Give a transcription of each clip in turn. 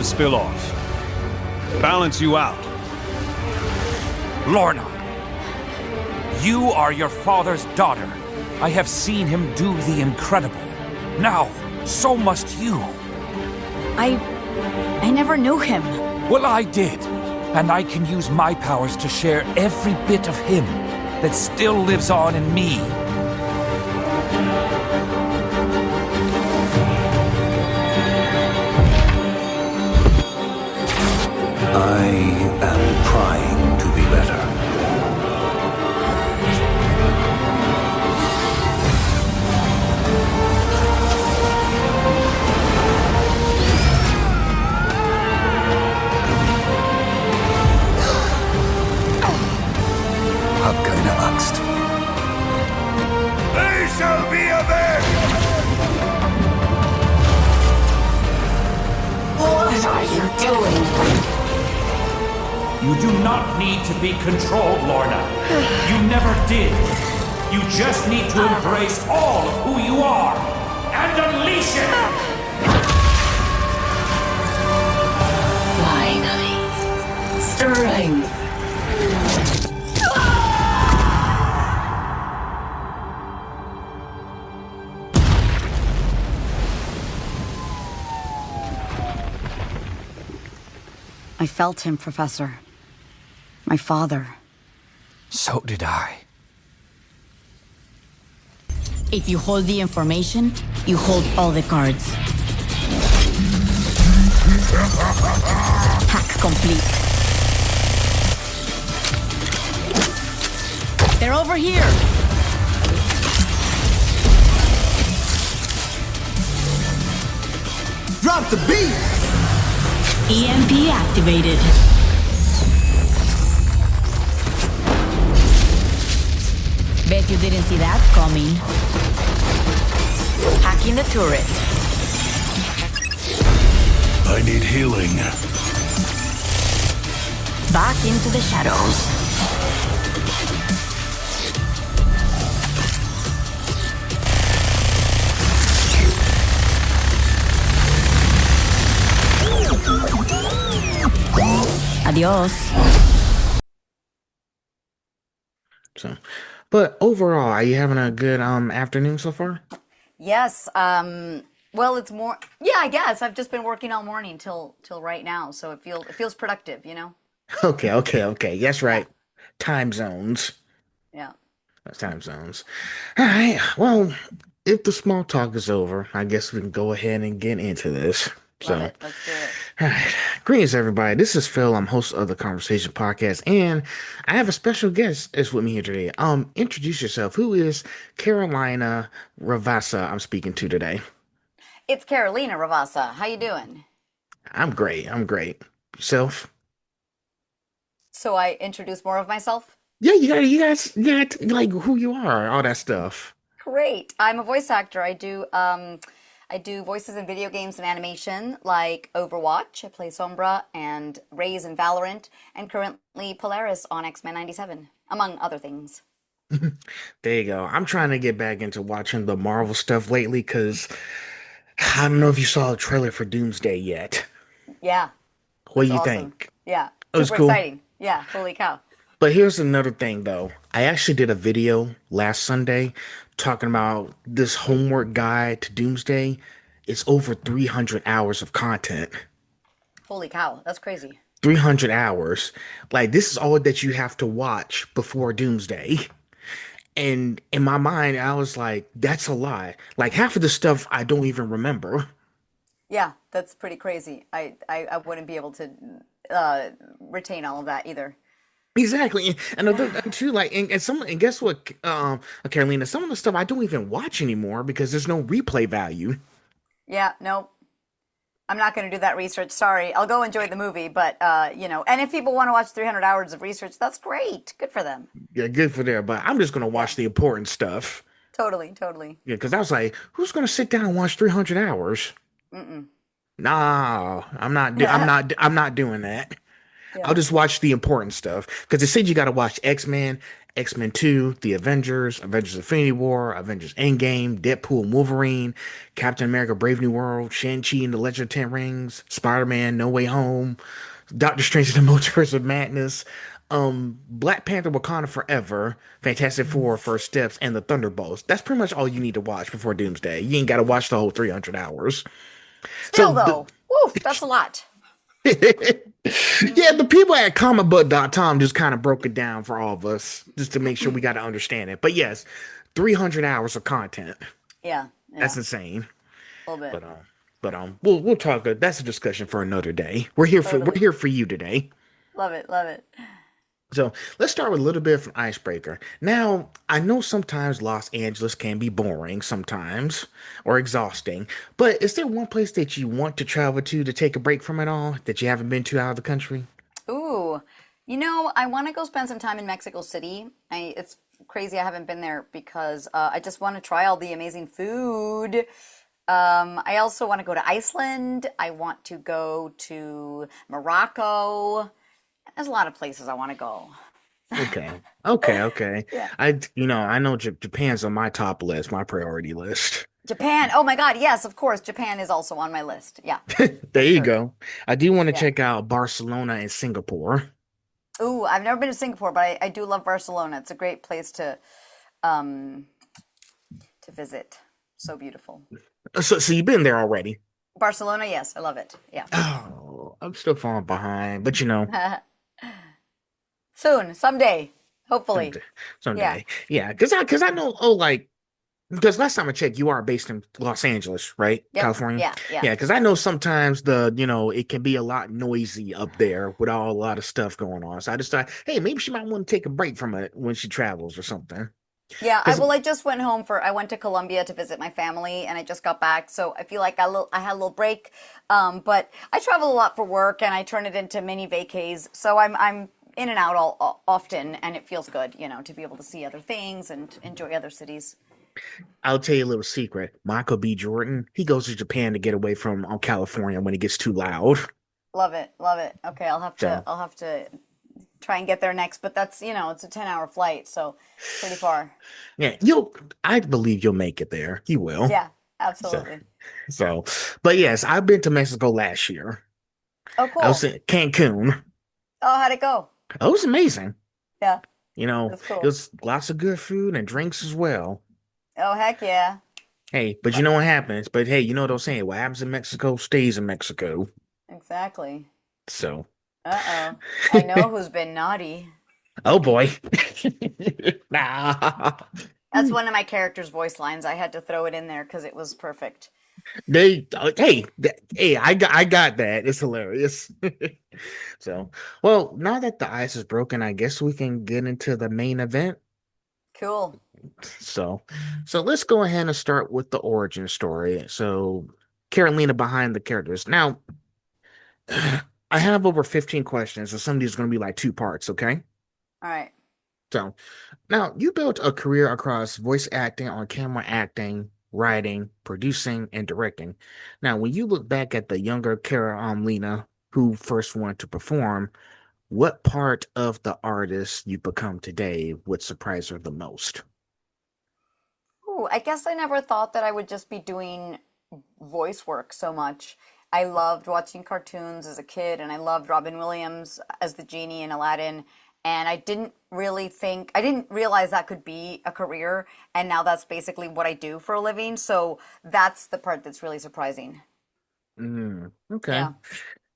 to spill off. Balance you out. Lorna, you are your father's daughter. I have seen him do the incredible. Now, so must you. I never knew him. Well, I did. And I can use my powers to share every bit of him that still lives on in me. I am trying to be better. Hab keine Angst. They shall be avenged! What are you doing? You do not need to be controlled, Lorna. You never did. You just need to embrace all of who you are and unleash it! Finally. Strength. I felt him, Professor. My father. So did I. If you hold the information, you hold all the cards. Hack complete. They're over here! Drop the beat! EMP activated. Bet you didn't see that coming. Hacking the turret. I need healing. Back into the shadows. Adios. So, but overall, are you having a good afternoon so far? Yes. Well, it's more. Yeah, I guess I've just been working all morning till right now, so it feels productive, you know. Okay. That's right. Time zones. Yeah. That's time zones. All right. Well, if the small talk is over, I guess we can go ahead and get into this. Love it. Let's do it. All right. Greetings, everybody. This is Phil. I'm host of the Conversation Podcast, and I have a special guest is with me here today. Introduce yourself. Who is Carolina Ravassa I'm speaking to today? It's Carolina Ravassa. How you doing? I'm great. Yourself? So I introduce more of myself? Yeah, you got like who you are, all that stuff. Great. I'm a voice actor. I do voices in video games and animation like Overwatch. I play Sombra and Raze in VALORANT, and currently Polaris on X-Men 97, among other things. There you go. I'm trying to get back into watching the Marvel stuff lately because I don't know if you saw the trailer for Doomsday yet. Yeah. What do you awesome. think? Yeah. It was Super cool. exciting. Yeah. Holy cow. But here's another thing, though. I actually did a video last Sunday talking about this homework guide to Doomsday. It's over 300 hours of content. Holy cow. That's crazy. 300 hours. Like, this is all that you have to watch before Doomsday. And in my mind, I was like, that's a lot. Like, half of the stuff I don't even remember. Yeah, that's pretty crazy. I wouldn't be able to retain all of that either. Exactly. And too, like, and guess what, Carolina, some of the stuff I don't even watch anymore because there's no replay value. Yeah, no, I'm not going to do that research. Sorry. I'll go enjoy the movie, but, and if people want to watch 300 hours of research, that's great. Good for them. Yeah, good for there. But I'm just going to watch the important stuff. Totally. Yeah, because I was like, who's going to sit down and watch 300 hours? Mm-mm. Nah, I'm not doing that. Yeah. I'll just watch the important stuff because it said you got to watch X-Men, X-Men 2, The Avengers, Avengers Infinity War, Avengers Endgame, Deadpool and Wolverine, Captain America Brave New World, Shang-Chi and the Legend of Ten Rings, Spider-Man No Way Home, Doctor Strange and the Multiverse of Madness, Black Panther Wakanda Forever, Fantastic Four First Steps, and the Thunderbolts. That's pretty much all you need to watch before Doomsday. You ain't got to watch the whole 300 hours. Still, So, though, woof, that's a lot. yeah, the people at comicbook.com just kind of broke it down for all of us just to make sure we got to understand it. But yes, 300 hours of content. Yeah, That's yeah, insane. a little bit. But we'll talk. That's a discussion for another day. We're Totally. here for you today. Love it, love it. So let's start with a little bit of an icebreaker. Now, I know sometimes Los Angeles can be boring sometimes or exhausting, but is there one place that you want to travel to take a break from it all that you haven't been to out of the country? Ooh, I want to go spend some time in Mexico City. It's crazy I haven't been there because I just want to try all the amazing food. I also want to go to Iceland. I want to go to Morocco. There's a lot of places I want to go. Okay. Okay. Yeah. I know Japan's on my top list, my priority list. Japan. Oh my God. Yes, of course. Japan is also on my list. Yeah, There for you sure. go. I do want to Yeah. check out Barcelona and Singapore. Ooh, I've never been to Singapore, but I do love Barcelona. It's a great place um to visit. So beautiful. So you've been there already. Barcelona, yes, I love it. Yeah. Oh, I'm still falling behind, but Soon, someday, hopefully. someday, Yeah. someday. Yeah, because I know. Oh, like because last time I checked, you are based in Los Angeles, right? Yep. California. Yeah. Yeah. Yeah, because I know sometimes it can be a lot noisy up there with a lot of stuff going on. So I just thought, hey, maybe she might want to take a break from it when she travels or something. Yeah, Because I just went home I went to Colombia to visit my family and I just got back. So I feel like I had a little break. But I travel a lot for work and I turn it into mini vacays. So I'm in and out often and it feels good, to be able to see other things and enjoy other cities. I'll tell you a little secret. Michael B. Jordan, he goes to Japan to get away from California when it gets too loud. Love it, love it. Okay, So I'll have to try and get there next, but that's, it's a 10-hour flight, so pretty far. yeah, I believe you'll make it there. You will. Yeah, So, absolutely. so, but yes, I've been to Mexico last year. Oh, I was cool. in Cancun. Oh, how'd it go? Oh, it was amazing. Yeah, It that's cool. was lots of good food and drinks as well. Oh, heck yeah. Hey, but you know what happens? But hey, you know what I'm saying? What happens in Mexico stays in Mexico. Exactly. So, Uh-oh. I know who's been naughty. oh boy. Nah. That's one of my character's voice lines. I had to throw it in there because it was perfect. I got that. It's hilarious. So, well, now that the ice is broken, I guess we can get into the main event. Cool. So, so let's go ahead and start with the origin story. So, Carolina behind the characters. Now, I have over 15 questions, so some of these are going to be like two parts, okay? All right. So, now you built a career across voice acting, on camera acting, writing, producing, and directing. Now, when you look back at the younger Carolina who first wanted to perform, what part of the artist you become today would surprise her the most? Ooh, I guess I never thought that I would just be doing voice work so much. I loved watching cartoons as a kid, and I loved Robin Williams as the genie in Aladdin. And I didn't realize that could be a career. And now that's basically what I do for a living. So that's the part that's really surprising. Okay. Yeah.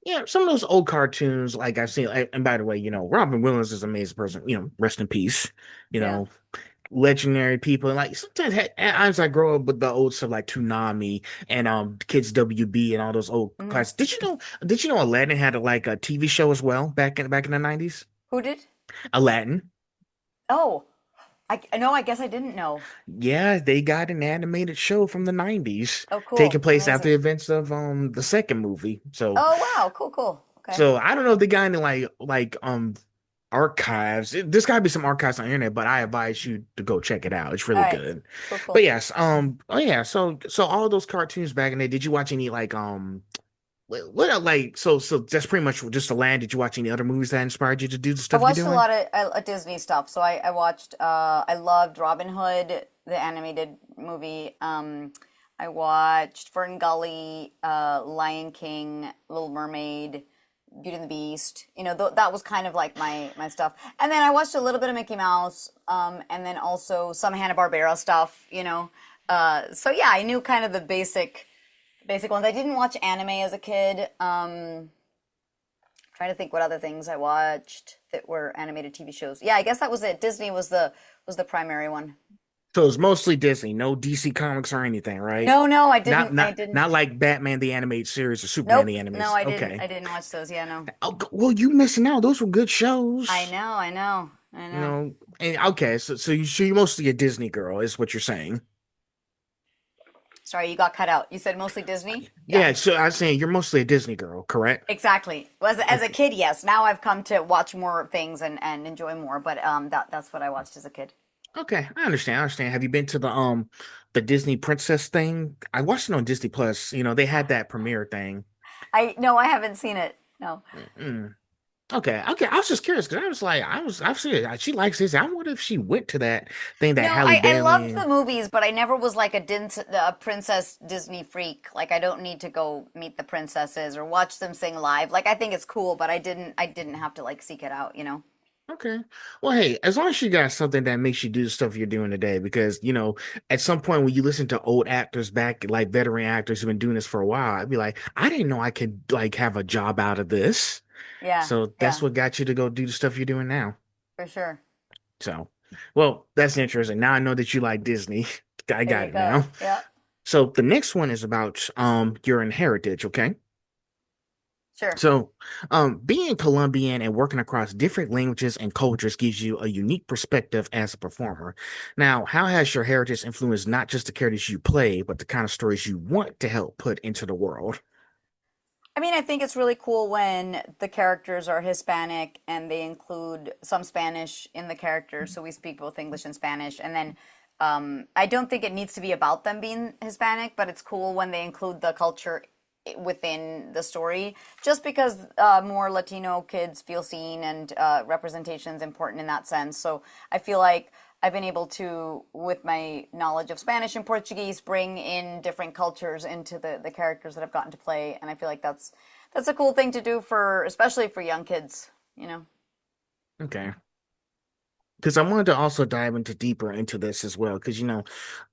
Yeah, some of those old cartoons, like I've seen, and by the way, Robin Williams is an amazing person. Rest in peace. You Yeah. know, legendary people. And like sometimes as I grow up with the old stuff like Toonami and Kids WB and all those old Mhm. classics. Did you know Aladdin had a TV show as well back in the 90s? Who did? Aladdin. Oh, I guess I didn't know. Yeah, they got an animated show from the 90s Oh, taking cool. place after the Amazing. events of the second movie. So Oh, wow. Cool, cool. Okay. so I don't know if they got any archives. There's got to be some archives on the internet, but I advise you to go check it out. It's All really right. good. Cool, But cool. yes, oh yeah, so all those cartoons back in the day, did you watch any what like so that's pretty much just the land. Did you watch any other movies that inspired you to do the I stuff you're watched a doing? lot of Disney stuff. So I watched, I loved Robin Hood, the animated movie. I watched Fern Gully, Lion King, Little Mermaid, Beauty and the Beast. You know, that was kind of like my stuff. And then I watched a little bit of Mickey Mouse, and then also some Hanna-Barbera stuff, you know. So yeah, I knew kind of the basic ones. I didn't watch anime as a kid. Trying to think what other things I watched that were animated TV shows. Yeah, I guess that was it. Disney was the primary one. So it's mostly Disney, no DC comics or anything, right? No, no, I Not didn't. I not not didn't. like Batman the animated series or Superman Nope. the No, animated. I didn't. Okay. I didn't watch those. Yeah, no. Oh, well, you missing out. Those were good I shows. know. I know. I You know. know, and okay, so you're mostly a Disney girl, is what you're saying. Sorry, you got cut out. You said mostly Disney? Yeah, Yeah, so I was saying you're mostly a Disney girl, correct? exactly. Well, as a Okay. kid, yes. Now I've come to watch more things and enjoy more, but that's what I watched as a kid. Okay, I understand. I understand. Have you been to the Disney Princess thing? I watched it on Disney Plus. You know, they had that premiere thing. I no, I haven't seen it. No. Mm. Okay, okay. I was just curious because I've seen it. She likes this. I wonder if she went to that thing that No, Halle I Bailey loved and the movies, but I never was like a princess Disney freak. Like I don't need to go meet the princesses or watch them sing live. Like I think it's cool, but I didn't have to like seek it out, you know? okay. Well, hey, as long as you got something that makes you do the stuff you're doing today, because at some point when you listen to old actors back, like veteran actors who've been doing this for a while, I'd be like, I didn't know I could like have a job out of this. Yeah, So that's yeah, what got you to go do the stuff you're doing now. for sure. So, well, that's interesting. Now I know that you like Disney. I There got you it now. go. Yeah, So the next one is about your heritage, okay? sure. So, being Colombian and working across different languages and cultures gives you a unique perspective as a performer. Now, how has your heritage influenced not just the characters you play, but the kind of stories you want to help put into the world? I mean, I think it's really cool when the characters are Hispanic and they include some Spanish in the characters, so we speak both English and Spanish. And then I don't think it needs to be about them being Hispanic, but it's cool when they include the culture within the story, just because more Latino kids feel seen and representation is important in that sense. So I feel like I've been able to, with my knowledge of Spanish and Portuguese, bring in different cultures into the characters that I've gotten to play, and I feel like that's a cool thing to do for, especially for young kids, you know. Okay. Because I wanted to also dive into deeper into this as well. Because,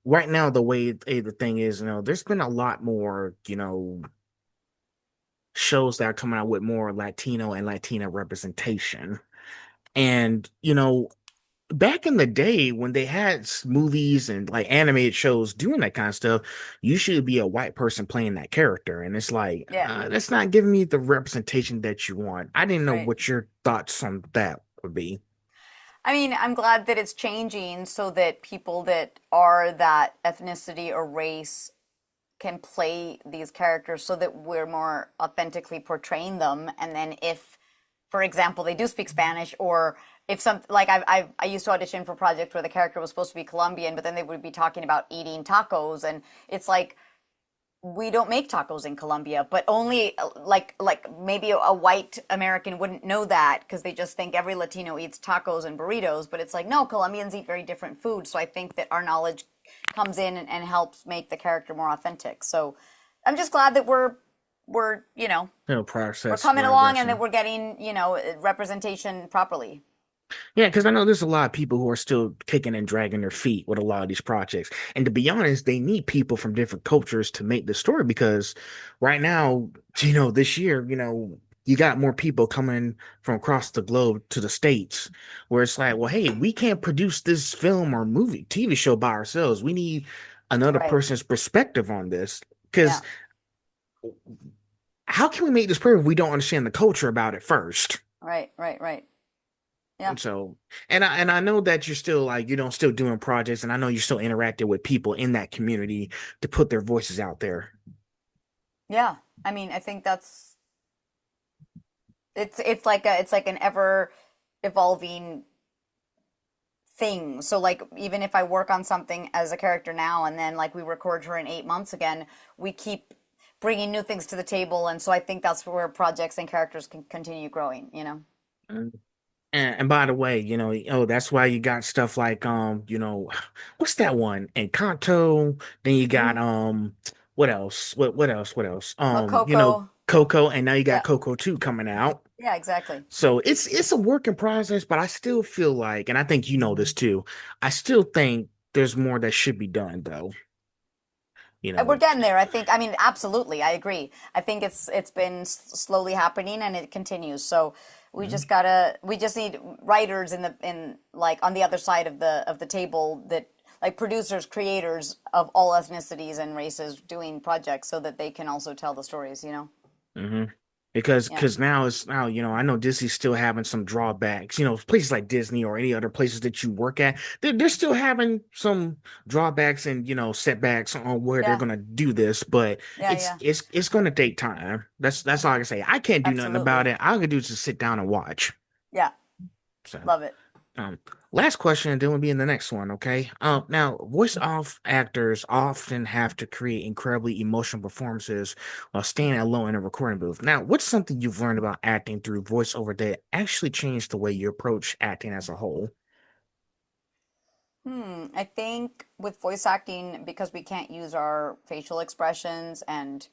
right now, the way the thing is, there's been a lot more, shows that are coming out with more Latino and Latina representation. And, back in the day when they had movies and like animated shows doing that kind of stuff, you should be a white person playing that character. And it's like, Yeah, that's not giving me the representation that you want. I didn't know right. what your thoughts on that would be. I mean, I'm glad that it's changing so that people that are that ethnicity or race can play these characters so that we're more authentically portraying them. And then if, for example, they do speak Spanish, or if some, like I used to audition for projects where the character was supposed to be Colombian, but then they would be talking about eating tacos, and it's like, we don't make tacos in Colombia, but only like maybe a white American wouldn't know that because they just think every Latino eats tacos and burritos. But it's like, no, Colombians eat very different food. So I think that our knowledge comes in and helps make the character more authentic. So I'm just glad that we're Process coming along and that progression. we're getting representation properly. Yeah, because I know there's a lot of people who are still kicking and dragging their feet with a lot of these projects. And to be honest, they need people from different cultures to make the story because right now, this year, you got more people coming from across the globe to the States where it's like, well, hey, we can't produce this film or movie, TV show by ourselves. We need another Right. person's perspective on this. Yeah. Because how can we make this perfect if we don't understand the culture about it first? Right. Right. Right. Yeah. And so, and I know that you're still like, still doing projects, and I know you're still interacting with people in that community to put their voices out there. Yeah. I mean, I think it's like an ever evolving thing. So like even if I work on something as a character now and then like we record her in 8 months again, we keep bringing new things to the table. And so I think that's where projects and characters can continue growing, you know? Mm. And by the way, that's why you got stuff like what's that one? Encanto. Then you got Hmm. what else? What else? What else? Coco. Coco, and now you got Yeah. Coco 2 coming out. Yeah, exactly. So it's a work in process, but I still feel like, and I think you know this too, I still think there's more that should be done though. You We're know. getting there. I think. I mean, absolutely. I agree. I think it's been slowly happening, and it continues. So Mhm. we just need writers in like on the other side of the table, that like producers, creators of all ethnicities and races doing projects so that they can also tell the stories. You know. hmm Because Yeah. now I know Disney's still having some drawbacks. Places like Disney or any other places that you work at, they're still having some drawbacks and setbacks on where they're Yeah. gonna do this. But Yeah. Yeah. it's gonna take time. That's all I can say. I can't do nothing about Absolutely. it. All I can do is just sit down and watch. Yeah. So. Love it. Um, Last question, and then we'll be in the next one, okay? Now, voice off actors often have to create incredibly emotional performances while staying alone in a recording booth. Now, what's something you've learned about acting through voiceover that actually changed the way you approach acting as a whole? I think with voice acting, because we can't use our facial expressions and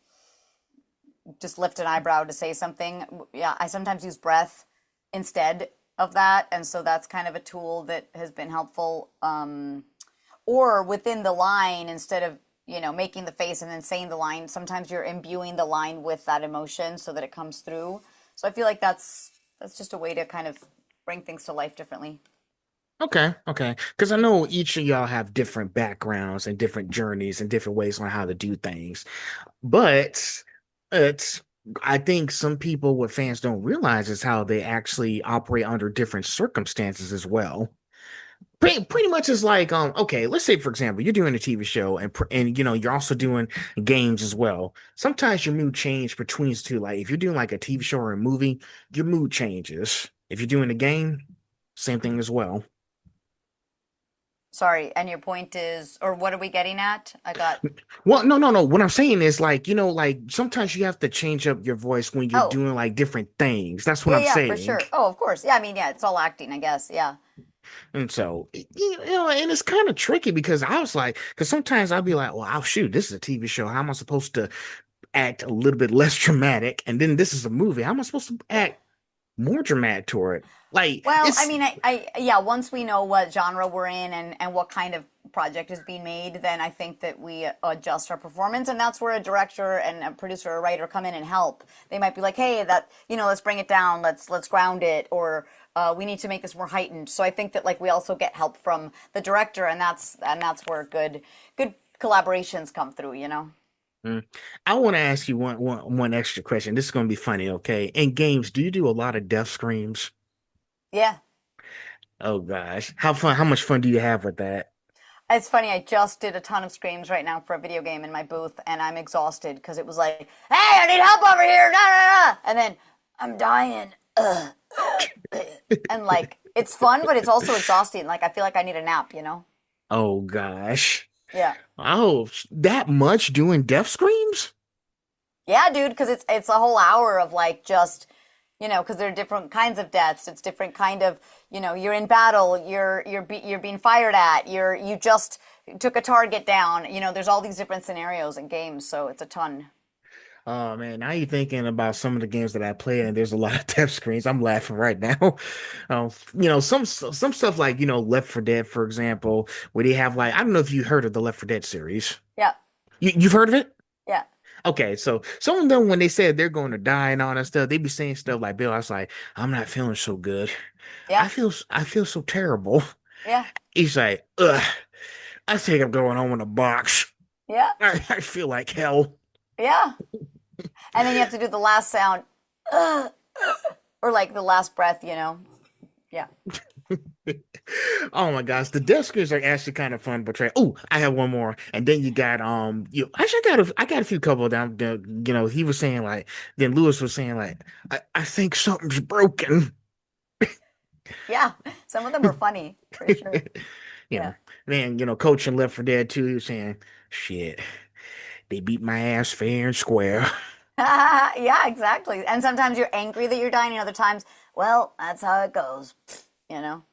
just lift an eyebrow to say something. Yeah, I sometimes use breath instead of that, and so that's kind of a tool that has been helpful. Or within the line, instead of making the face and then saying the line, sometimes you're imbuing the line with that emotion so that it comes through. So I feel like that's just a way to kind of bring things to life differently. Okay. Because I know each of y'all have different backgrounds and different journeys and different ways on how to do things. But it's I think some people, what fans don't realize, is how they actually operate under different circumstances as well. Pretty much is like okay, let's say for example you're doing a TV show and you're also doing games as well. Sometimes your mood change between the two. Like if you're doing like a TV show or a movie, your mood changes. If you're doing a game, same thing as well. Sorry, and your point is, or what are we getting at? I got. Well, no. What I'm saying is like like sometimes you have to change up your voice when you're Oh, doing like different things. That's what yeah, I'm yeah, for saying. sure. Oh, of course. Yeah, I mean, yeah, it's all acting, I guess. Yeah. And so, and it's kind of tricky because I was like, because sometimes I'll be like, well, I'll shoot, this is a TV show. How am I supposed to act a little bit less dramatic? And then this is a movie. How am I supposed to act more dramatic toward it? Like, Well, I it's, mean, yeah, once we know what genre we're in and what kind of project is being made, then I think that we adjust our performance, and that's where a director and a producer or a writer come in and help. They might be like, hey, that, let's bring it down, let's ground it, or we need to make this more heightened. So I think that like we also get help from the director, and that's where good collaborations come through, you know? Mm. I want to ask you one extra question. This is going to be funny, okay? In games, do you do a lot of death screams? Yeah. Oh gosh, how much fun do you have with that? It's funny, I just did a ton of screams right now for a video game in my booth, and I'm exhausted because it was like, hey, I need help over here, nah, nah, nah. And then, I'm dying. And like, it's fun, but it's also exhausting. Like, I feel like I need a nap, you know? Oh gosh. Yeah. Oh, that much doing death screams? Yeah, dude, because it's a whole hour of like just, because there are different kinds of deaths. It's different kind of, you're in battle, you're being fired at, you just took a target down. There's all these different scenarios in games, so it's a ton. Oh man, now you're thinking about some of the games that I play, and there's a lot of death screens. I'm laughing right now. Some stuff like Left 4 Dead, for example, where they have like I don't know if you heard of the Left 4 Dead series. Yeah, You've heard of it? yeah, Okay, so some of them when they said they're going to die and all that stuff, they be saying stuff like, "Bill, I was like, I'm not feeling so good. yeah, I feel so terrible." yeah, He's like, "Ugh, I think I'm going home in a box. yeah, I feel like hell." yeah. And then you have to do the last sound, or like the last breath, Yeah. Oh my gosh, the death screens are actually kind of fun to portray. Oh, I have one more, and then you got you actually I got a few couple down. He was saying like, then Lewis was saying like, I think something's broken. Yeah, some of them are funny, for sure. You Yeah. know, then Coach and Left 4 Dead too. He was saying, shit, they beat my ass fair and square. Yeah, exactly. And sometimes you're angry that you're dying, and other times, well, that's how it goes. You know?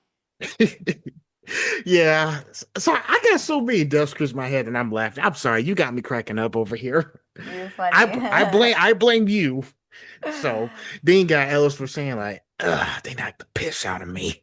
Yeah. So I got so many death screws in my head and I'm laughing. I'm sorry, you got me cracking up over here. You're I funny. I blame you. So then you got Ellis for saying like, ugh, they knocked the piss out of me.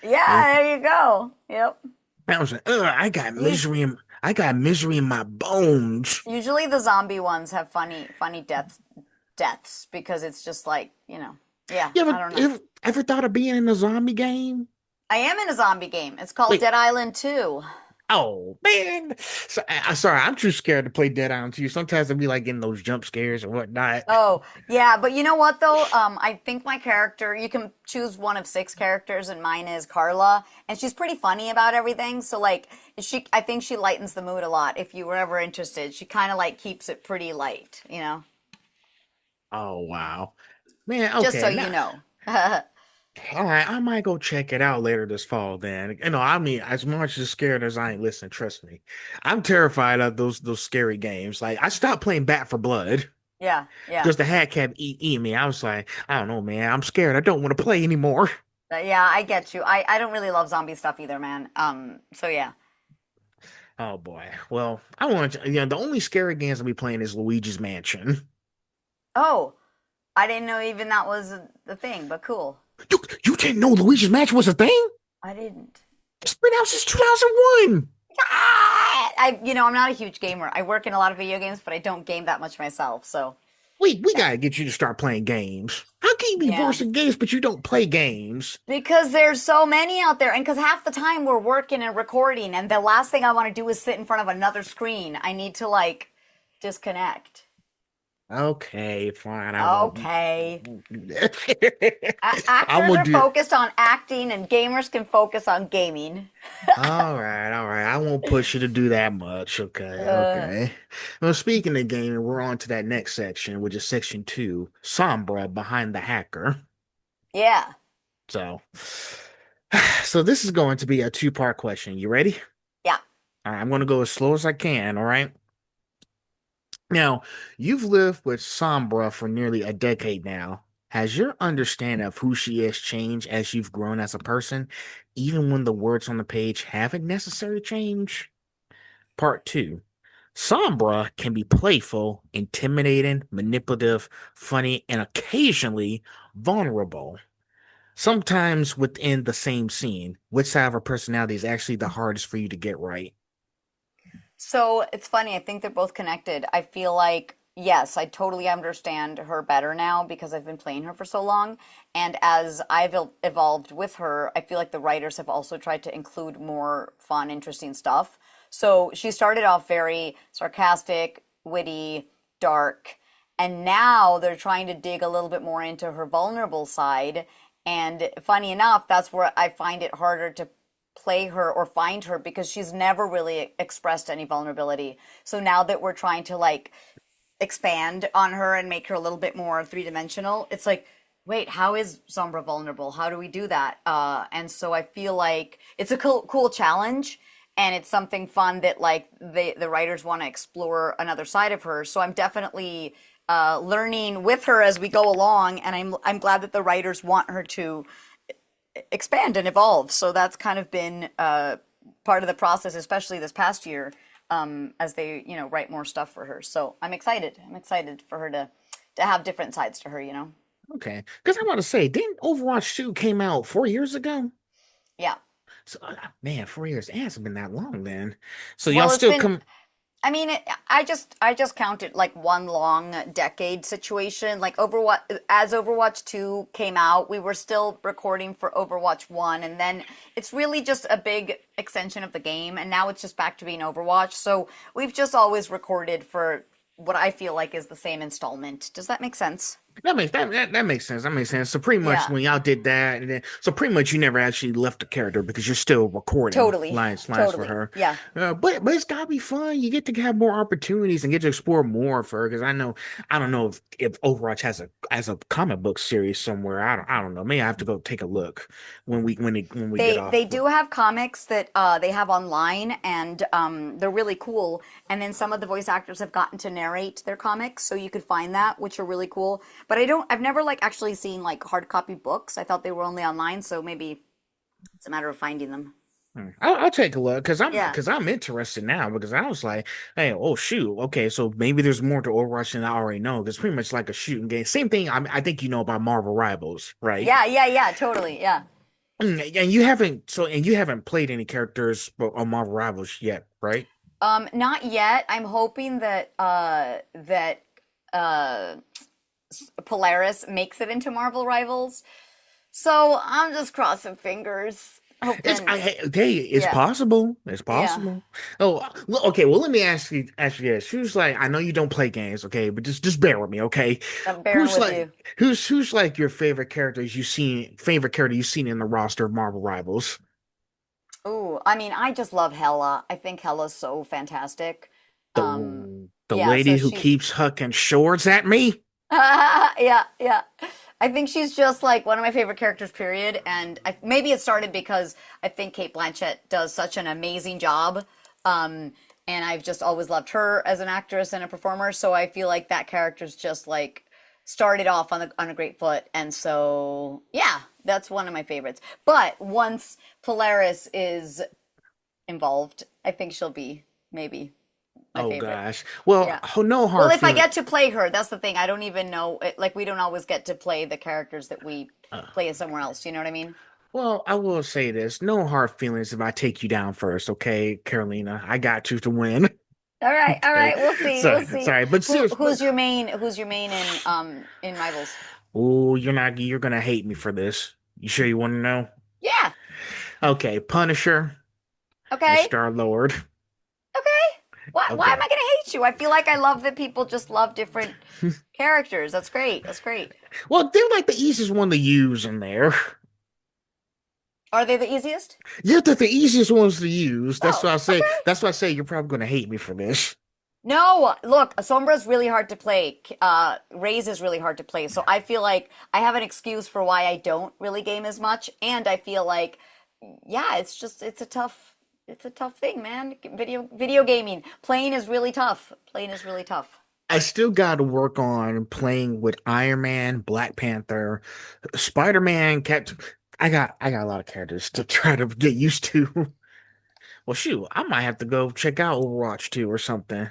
And Yeah, there you go. Yep. I was like, ugh, Us- I got misery in my bones. Usually the zombie ones have funny deaths because it's just like, yeah, You I ever, don't know. ever thought of being in a zombie game? I am in a zombie game. It's called Wait, Dead Island 2. oh man. So, sorry, I'm too scared to play Dead Island 2. Sometimes I'll be like getting those jump scares or whatnot. Oh, yeah, but you know what though? I think my character, you can choose one of 6 characters and mine is Carla, and she's pretty funny about everything. So like I think she lightens the mood a lot if you were ever interested. She kind of like keeps it pretty light. Oh wow. Man, Just so okay. you Now, know. all right, I might go check it out later this fall then. I mean, as much as scared as I ain't listening, trust me. I'm terrified of those scary games. Like I stopped playing Bat for Blood Yeah, yeah. because the hat kept eating me. I was like, I don't know, man. I'm scared. I don't want to play anymore. Yeah, I get you. I don't really love zombie stuff either, man. So yeah. Oh boy. Well, I want to, the only scary games I'll be playing is Luigi's Mansion. Oh, I didn't know even that was the thing, but cool. You didn't know Luigi's Mansion was a thing? I didn't. It's been out since 2001. I'm not a huge gamer. I work in a lot of video games, but I don't game that much myself. So We gotta get you to start playing games. How can you be yeah, versed in games, but you don't play games? because there's so many out there, and because half the time we're working and recording, and the last thing I want to do is sit in front of another screen. I need to like disconnect. Okay, fine. I won't. Okay. I'm Actors gonna are do. focused on acting, and gamers can focus on gaming. All right, all right. I won't push you to do that much. Okay, Uh, okay. Well, speaking of gaming, we're on to that next section, which is section 2, Sombra behind the hacker. yeah. So, so this is going to be a two-part question. You ready? Yeah. All right, I'm going to go as slow as I can. All right. Now, you've lived with Sombra for nearly a decade now. Has your understanding of who she is changed as you've grown as a person, even when the words on the page haven't necessarily changed? Part 2. Sombra can be playful, intimidating, manipulative, funny, and occasionally vulnerable. Sometimes within the same scene. Which side of her personality is actually the hardest for you to get right? So it's funny. I think they're both connected. I feel like, yes, I totally understand her better now because I've been playing her for so long. And as I've evolved with her, I feel like the writers have also tried to include more fun, interesting stuff. So she started off very sarcastic, witty, dark. And now they're trying to dig a little bit more into her vulnerable side. And funny enough, that's where I find it harder to play her or find her because she's never really expressed any vulnerability. So now that we're trying to like expand on her and make her a little bit more three-dimensional, it's like, wait, how is Sombra vulnerable? How do we do that? And so I feel like it's a cool challenge, and it's something fun that like the writers want to explore another side of her. So I'm definitely learning with her as we go along, and I'm glad that the writers want her to expand and evolve. So that's kind of been part of the process, especially this past year, as they write more stuff for her. So I'm excited. I'm excited for her to have different sides to her. Okay. Because I'm about to say, didn't Overwatch 2 came out 4 years ago? Yeah. So, man, 4 years. It hasn't been that long then. So y'all Well, it's still been. come. I mean, I just counted like one long decade situation. Like Overwatch, as Overwatch 2 came out, we were still recording for Overwatch 1, and then it's really just a big extension of the game, and now it's just back to being Overwatch. So we've just always recorded for what I feel like is the same installment. Does that make sense? That makes sense. That makes sense. So pretty much Yeah, when y'all did that, and then so pretty much you never actually left the character because you're still recording totally, lines for totally. her. Yeah. But it's gotta be fun. You get to have more opportunities and get to explore more of her. Because I don't know if Overwatch has a comic book series somewhere. I don't know. Maybe I have to go take a look when we get They off. do have comics that they have online, and they're really cool. And then some of the voice actors have gotten to narrate their comics, so you could find that, which are really cool. But I've never like actually seen like hard copy books. I thought they were only online, so maybe it's a matter of finding them. I'll take a look Yeah. because I'm interested now because I was like, hey, oh shoot, okay, so maybe there's more to Overwatch than I already know. Because pretty much like a shooting game. Same thing. I think you know about Marvel Rivals, right? Yeah, totally. Yeah. And you haven't played any characters on Marvel Rivals yet, right? Not yet. I'm hoping that uh Polaris makes it into Marvel Rivals. So I'm just crossing fingers, hoping. It's Yeah, possible. It's yeah. possible. Oh, okay. Well, let me ask you this. Who's like? I know you don't play games, okay, but just bear with me, okay? I'm bearing Who's with like? you. Who's like your favorite character you've seen in the roster of Marvel Rivals? Ooh, I mean, I just love Hella. I think Hella's so fantastic. Um, The yeah, so lady who she's keeps hucking swords at me. yeah. I think she's just like one of my favorite characters, period. And maybe it started because I think Kate Blanchett does such an amazing job. Um, and I've just always loved her as an actress and a performer. So I feel like that character's just like started off on a great foot. And so yeah, that's one of my favorites. But once Polaris is involved, I think she'll be maybe my Oh favorite. gosh. Well, Yeah. no Well, hard if I feeling. get to play her, that's the thing. I don't even know. Like, we don't always get to play the characters that we play somewhere else. You know what I mean? Well, I will say this: no hard feelings if I take you down first, okay, Carolina. I got you to win. All Okay. right. We'll see. We'll Sorry, see. sorry, but serious. But Who's your main? Who's your main in Rivals? oh, you're gonna hate me for this. You sure you want to know? Yeah. Okay, Punisher and Okay. Star Lord. Okay. Why am Okay. I gonna hate you? I feel like I love that people just love different characters. That's great. That's great. Well, they're like the easiest one to use in there. Are they the easiest? You're the easiest ones to use. Oh, okay. That's why I say you're probably gonna hate me for this. No, look, Sombra's really hard to play. Raze is really hard to play. So I feel like I have an excuse for why I don't really game as much, and I feel like, yeah, it's a tough thing, man. Video gaming, playing is really tough. Playing is really tough. I still got to work on playing with Iron Man, Black Panther, Spider-Man, Captain. I got a lot of characters to try to get used to. Well, shoot, I might have to go check out Overwatch 2 or something.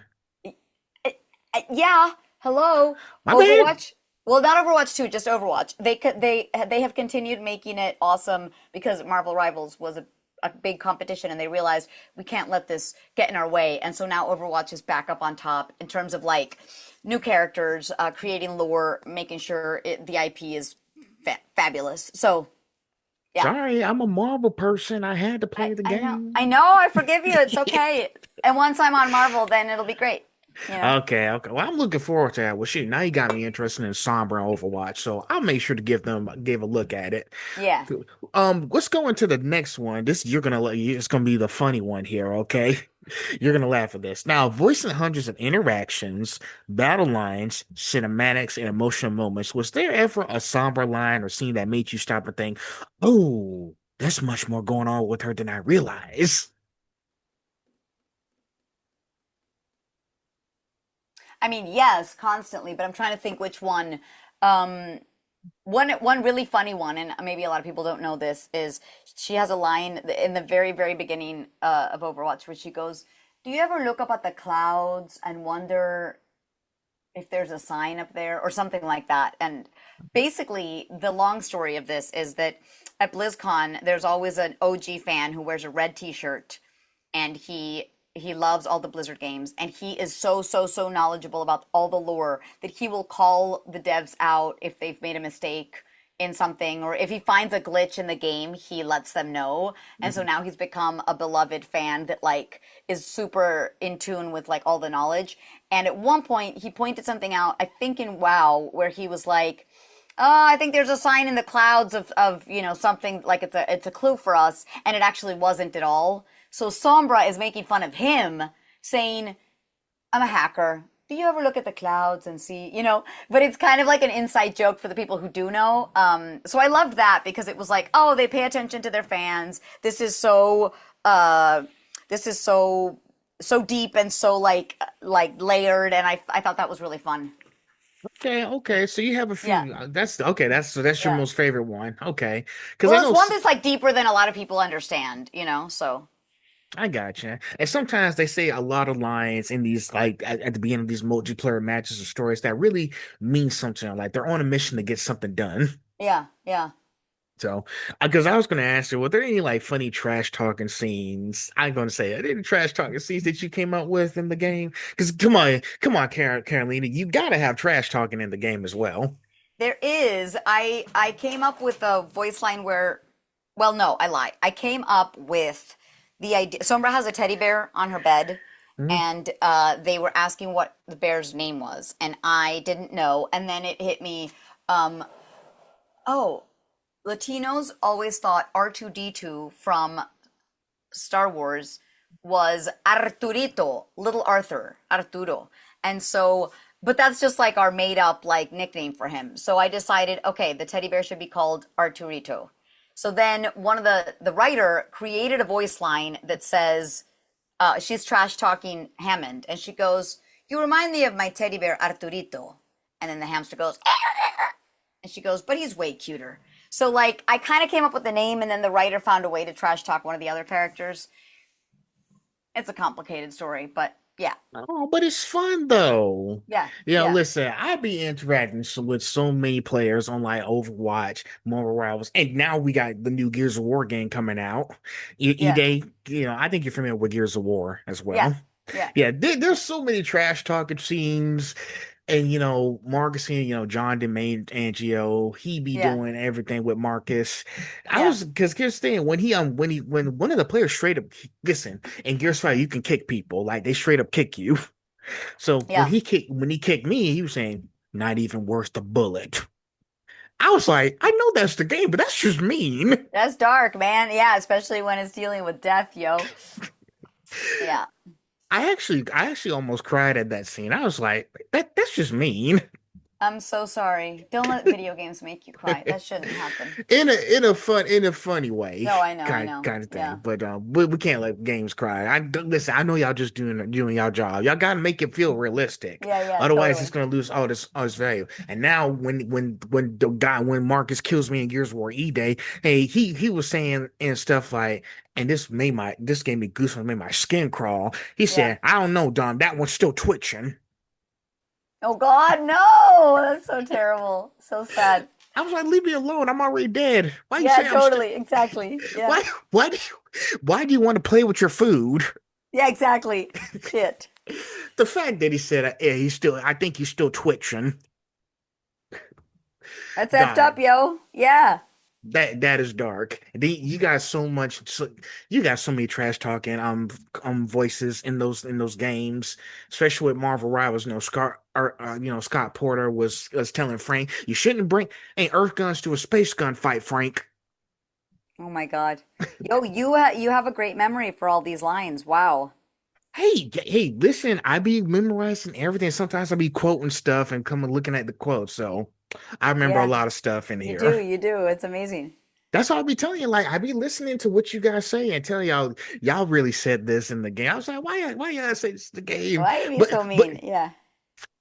Yeah, hello, My bad. Overwatch. Well, not Overwatch 2, just Overwatch. They have continued making it awesome because Marvel Rivals was a big competition, and they realized we can't let this get in our way. And so now Overwatch is back up on top in terms of like new characters, creating lore, making sure the IP is fabulous. So yeah, Sorry, I'm a Marvel person. I had to play the I know, game. I know. I forgive you. It's okay. And once I'm on Marvel, then it'll be great. You know. Okay. Well, I'm looking forward to that. Well, shoot, now you got me interested in Sombra and Overwatch, so I'll make sure to give a look at it. Yeah. Let's go into the next one. This you're gonna let you. It's gonna be the funny one here. Okay, you're gonna laugh at this. Now, voicing hundreds of interactions, battle lines, cinematics, and emotional moments. Was there ever a Sombra line or scene that made you stop and think, "Oh, there's much more going on with her than I realize"? I mean, yes, constantly, but I'm trying to think which one. Um, one really funny one, and maybe a lot of people don't know this, is she has a line in the very beginning of Overwatch where she goes, "Do you ever look up at the clouds and wonder if there's a sign up there or something like that?" And basically, the long story of this is that at BlizzCon, there's always an OG fan who wears a red T-shirt, and he loves all the Blizzard games, and he is so knowledgeable about all the lore that he will call the devs out if they've made a mistake in something, or if he finds a glitch in the game, he lets them know. And so Mhm. now he's become a beloved fan that like is super in tune with like all the knowledge. And at one point he pointed something out, I think in WoW, where he was like, "Oh, I think there's a sign in the clouds of something like it's a clue for us," and it actually wasn't at all. So Sombra is making fun of him, saying, "I'm a hacker. Do you ever look at the clouds and see, But it's kind of like an inside joke for the people who do know. So I loved that because it was like, oh, they pay attention to their fans. This is so deep and so like layered, and I thought that was really fun. Okay, okay. So you have a Yeah, few. That's okay. That's your yeah. most favorite one. Okay, because I Well, it's know one that's like deeper than a lot of people understand, so. I gotcha. And sometimes they say a lot of lines in these, like at the beginning of these multiplayer matches or stories that really mean something. Like they're on a mission to get something done. Yeah, yeah. So, because I was going to ask you, were there any like funny trash talking scenes? I'm going to say, are there any trash talking scenes that you came up with in the game? Because come on, Carolina, you got to have trash talking in the game as well. There is. I came up with a voice line where, well, no, I lie. I came up with the idea. Sombra has a teddy bear on her bed, Mhm. and they were asking what the bear's name was, and I didn't know. And then it hit me. Um, oh, Latinos always thought R2D2 from Star Wars was Arturito, little Arthur, Arturo. And so, but that's just like our made up like nickname for him. So I decided, okay, the teddy bear should be called Arturito. So then one of the writer created a voice line that says, she's trash talking Hammond, and she goes, "You remind me of my teddy bear Arturito." And then the hamster goes, and she goes, "But he's way cuter." So like I kind of came up with the name, and then the writer found a way to trash talk one of the other characters. It's a complicated story, but yeah, Oh, but it's fun though. yeah, Yeah, yeah, listen, I'd be interacting with so many players on like Overwatch, Marvel Rivals, and now we got the new Gears of War game coming out. yeah, E-Day, I think you're familiar with Gears of War as yeah, well. yeah, Yeah, there's so many trash talking scenes, and Marcus, John DiMaggio, he be yeah, doing everything with Marcus. I yeah, was because here's the thing, when one of the players straight up listen in Gears 5, you can kick people like they straight up kick you. So yeah. when he kicked me, he was saying, "Not even worth the bullet." I was like, I know that's the game, but that's just mean. That's dark, man. Yeah, especially when it's dealing with death, yo. Yeah. I actually almost cried at that scene. I was like, that's just mean. I'm so sorry. Don't let video games make you cry. That shouldn't happen. In a funny way, No, I know, I kind know. kind of thing. Yeah. But we can't let games cry. Listen. I know y'all just doing y'all job. Y'all gotta make it feel realistic. Yeah, yeah, Otherwise, it's totally. gonna lose all this value. And now when Marcus kills me in Gears of War E-Day, hey, he was saying and stuff like, and this gave me goosebumps, made my skin crawl. He Yeah. said, "I don't know, Don. That one's still twitching." Oh God, no! That's so terrible. So sad. I was like, "Leave me alone. I'm already dead. Why you Yeah, say I'm still?" totally. Exactly. Yeah. Why why do you want to play with your food? Yeah, exactly. Shit. The fact that he said, yeah, I think he's still twitching. That's effed God, up, yo. Yeah. that is dark. You got you got so many trash talking voices in those games, especially with Marvel Rivals. Scott Porter was telling Frank, you shouldn't bring ain't Earth guns to a space gun fight, Frank. Oh my God. Yo, you have a great memory for all these lines. Wow. Hey, listen, I be memorizing everything. Sometimes I be quoting stuff and coming looking at the quotes. So I remember a Yeah, lot of stuff in you do. here. You do. It's amazing. That's all I be telling you. Like I be listening to what you guys say and telling y'all really said this in the game. I was like, why y'all say this in the game? Why are you But so but mean? Yeah.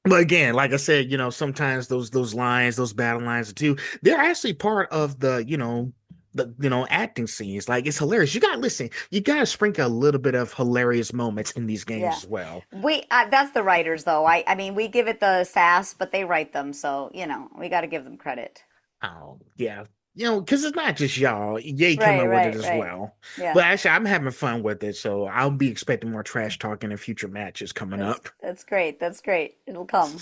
but again, like I said, sometimes those lines, those battle lines too, they're actually part of the acting scenes. Like it's hilarious. You gotta listen, you gotta sprinkle a little bit of hilarious moments in these games Yeah. as well. That's the writers though. I mean, we give it the sass, but they write them, so, we got to give them credit. Oh, yeah. Because it's not just y'all. Ye came Right, up with it right, as right. well. Yeah. But actually, I'm having fun with it, so I'll be expecting more trash talking in future matches coming That's up. that's great. That's great. It'll come.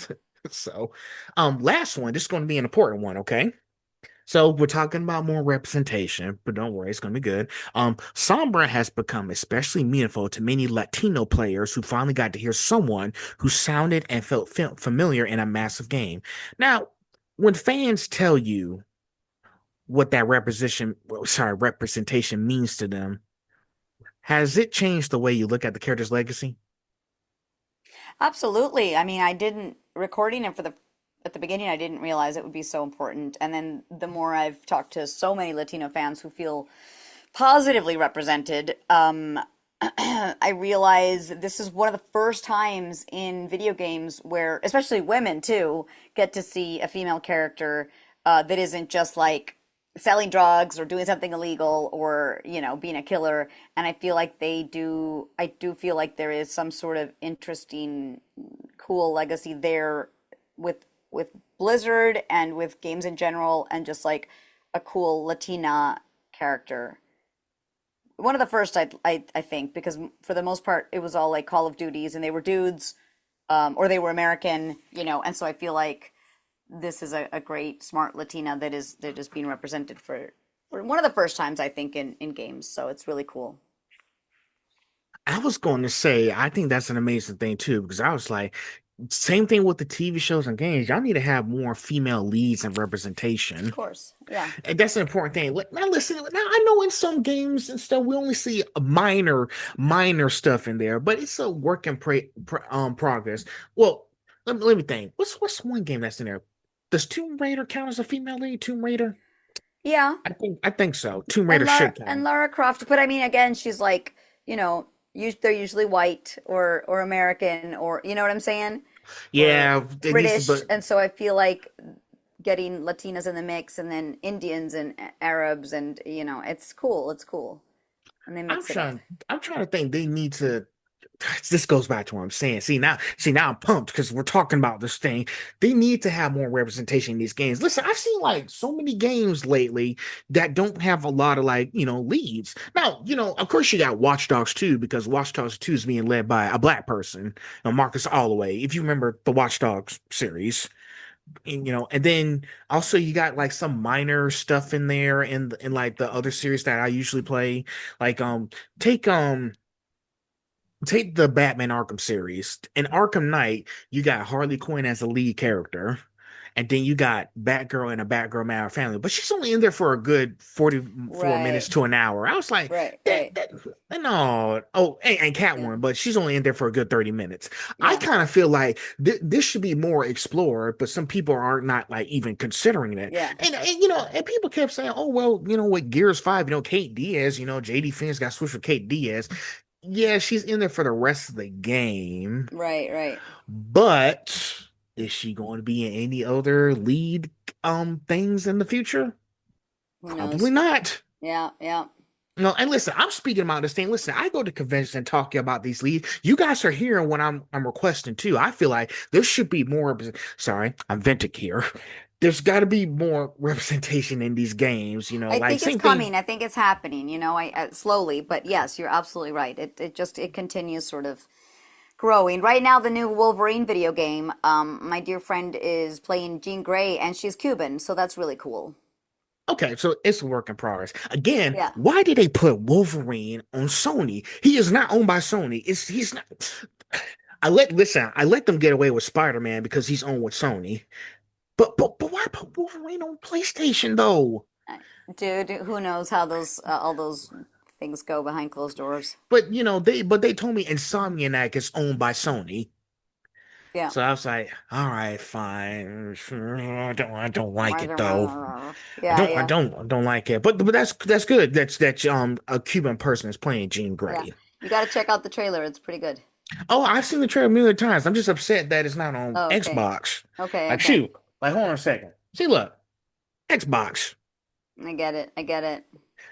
So, last one. This is going to be an important one, okay? So we're talking about more representation, but don't worry, it's gonna be good. Sombra has become especially meaningful to many Latino players who finally got to hear someone who sounded and felt familiar in a massive game. Now, when fans tell you what that representation means to them, has it changed the way you look at the character's legacy? Absolutely. I mean, I didn't recording it for the at the beginning, I didn't realize it would be so important. And then the more I've talked to so many Latino fans who feel positively represented, I realize this is one of the first times in video games where, especially women too, get to see a female character that isn't just like selling drugs or doing something illegal or, being a killer. And I feel like I do feel like there is some sort of interesting, cool legacy there with Blizzard and with games in general and just like a cool Latina character. One of the first, I think, because for the most part, it was all like Call of Duties, and they were dudes, or they were American, and so I feel like this is a great, smart Latina that is being represented for one of the first times, I think, in games. So it's really cool. I was going to say, I think that's an amazing thing too, because I was like, same thing with the TV shows and games. Y'all need to have more female leads and Of representation. course, yeah. And that's an important thing. Now, listen. Now, I know in some games and stuff we only see a minor stuff in there, but it's a work in progress. Well, let me think. What's one game that's in there? Does Tomb Raider count as a female lead? Tomb Raider? Yeah, I think so. Tomb and Raider should count. Lara Croft, but I mean, again, she's like, they're usually white or American or you know what I'm saying, or Yeah, it needs to, British, but and so I feel like getting Latinas in the mix, and then Indians and Arabs, and it's cool. It's cool, and they I'm mix it up. trying. I'm trying to think. They need to. This goes back to what I'm saying. See now, I'm pumped because we're talking about this thing. They need to have more representation in these games. Listen, I've seen like so many games lately that don't have a lot of like leads. Now, of course you got Watch Dogs 2 because Watch Dogs 2 is being led by a black person, Marcus Holloway. If you remember the Watch Dogs series, and then also you got like some minor stuff in there in like the other series that I usually play, like take um take the Batman Arkham series. In Arkham Knight, you got Harley Quinn as a lead character, and then you got Batgirl and a Batgirl Mad family, but she's only in there for a good 44 minutes Right, to an hour. I was like, right, that, right. that no. Oh, and Yeah, Catwoman, but she's only in there for a good 30 minutes. I yeah, kind of feel like this should be more explored, but some people are not like even considering it. yeah, And people kept saying, oh, well, with Gears 5, Kate Diaz, JD Finn's got switched with Kate Diaz. Yeah, she's in there for the rest of the game, right, right. but is she going to be in any other lead things in the future? Who Probably knows? not. Yeah, yeah. No, and listen, I'm speaking about this thing. Listen, I go to conventions and talking about these leads. You guys are hearing what I'm requesting too. I feel like there should be more. Sorry, I'm venting here. There's got to be more representation in these games. I Like think it's same thing. coming. I think it's happening. I slowly, but yes, you're absolutely right. It continues sort of growing. Right now, the new Wolverine video game. My dear friend is playing Jean Grey, and she's Cuban, so that's really cool. Okay, so it's a work in progress. Again, Yeah. why did they put Wolverine on Sony? He is not owned by Sony. He's not. I let them get away with Spider-Man because he's owned with Sony. But why put Wolverine on PlayStation though? Uh, Dude, who knows how those all those things go behind closed doors? But they told me Insomniac is owned by Sony. Yeah. So I was like, all right, fine. I don't like it though. Yeah, I don't I yeah, don't I don't like it. But that's good. That's a Cuban person is playing Jean yeah. Grey. You got to check out the trailer. It's pretty good. Oh, I've seen the trailer a million times. I'm just upset that it's not on Oh, okay. Xbox. Okay, Like, okay. shoot. Like, hold on a second. See, look, Xbox. I get it. I get it.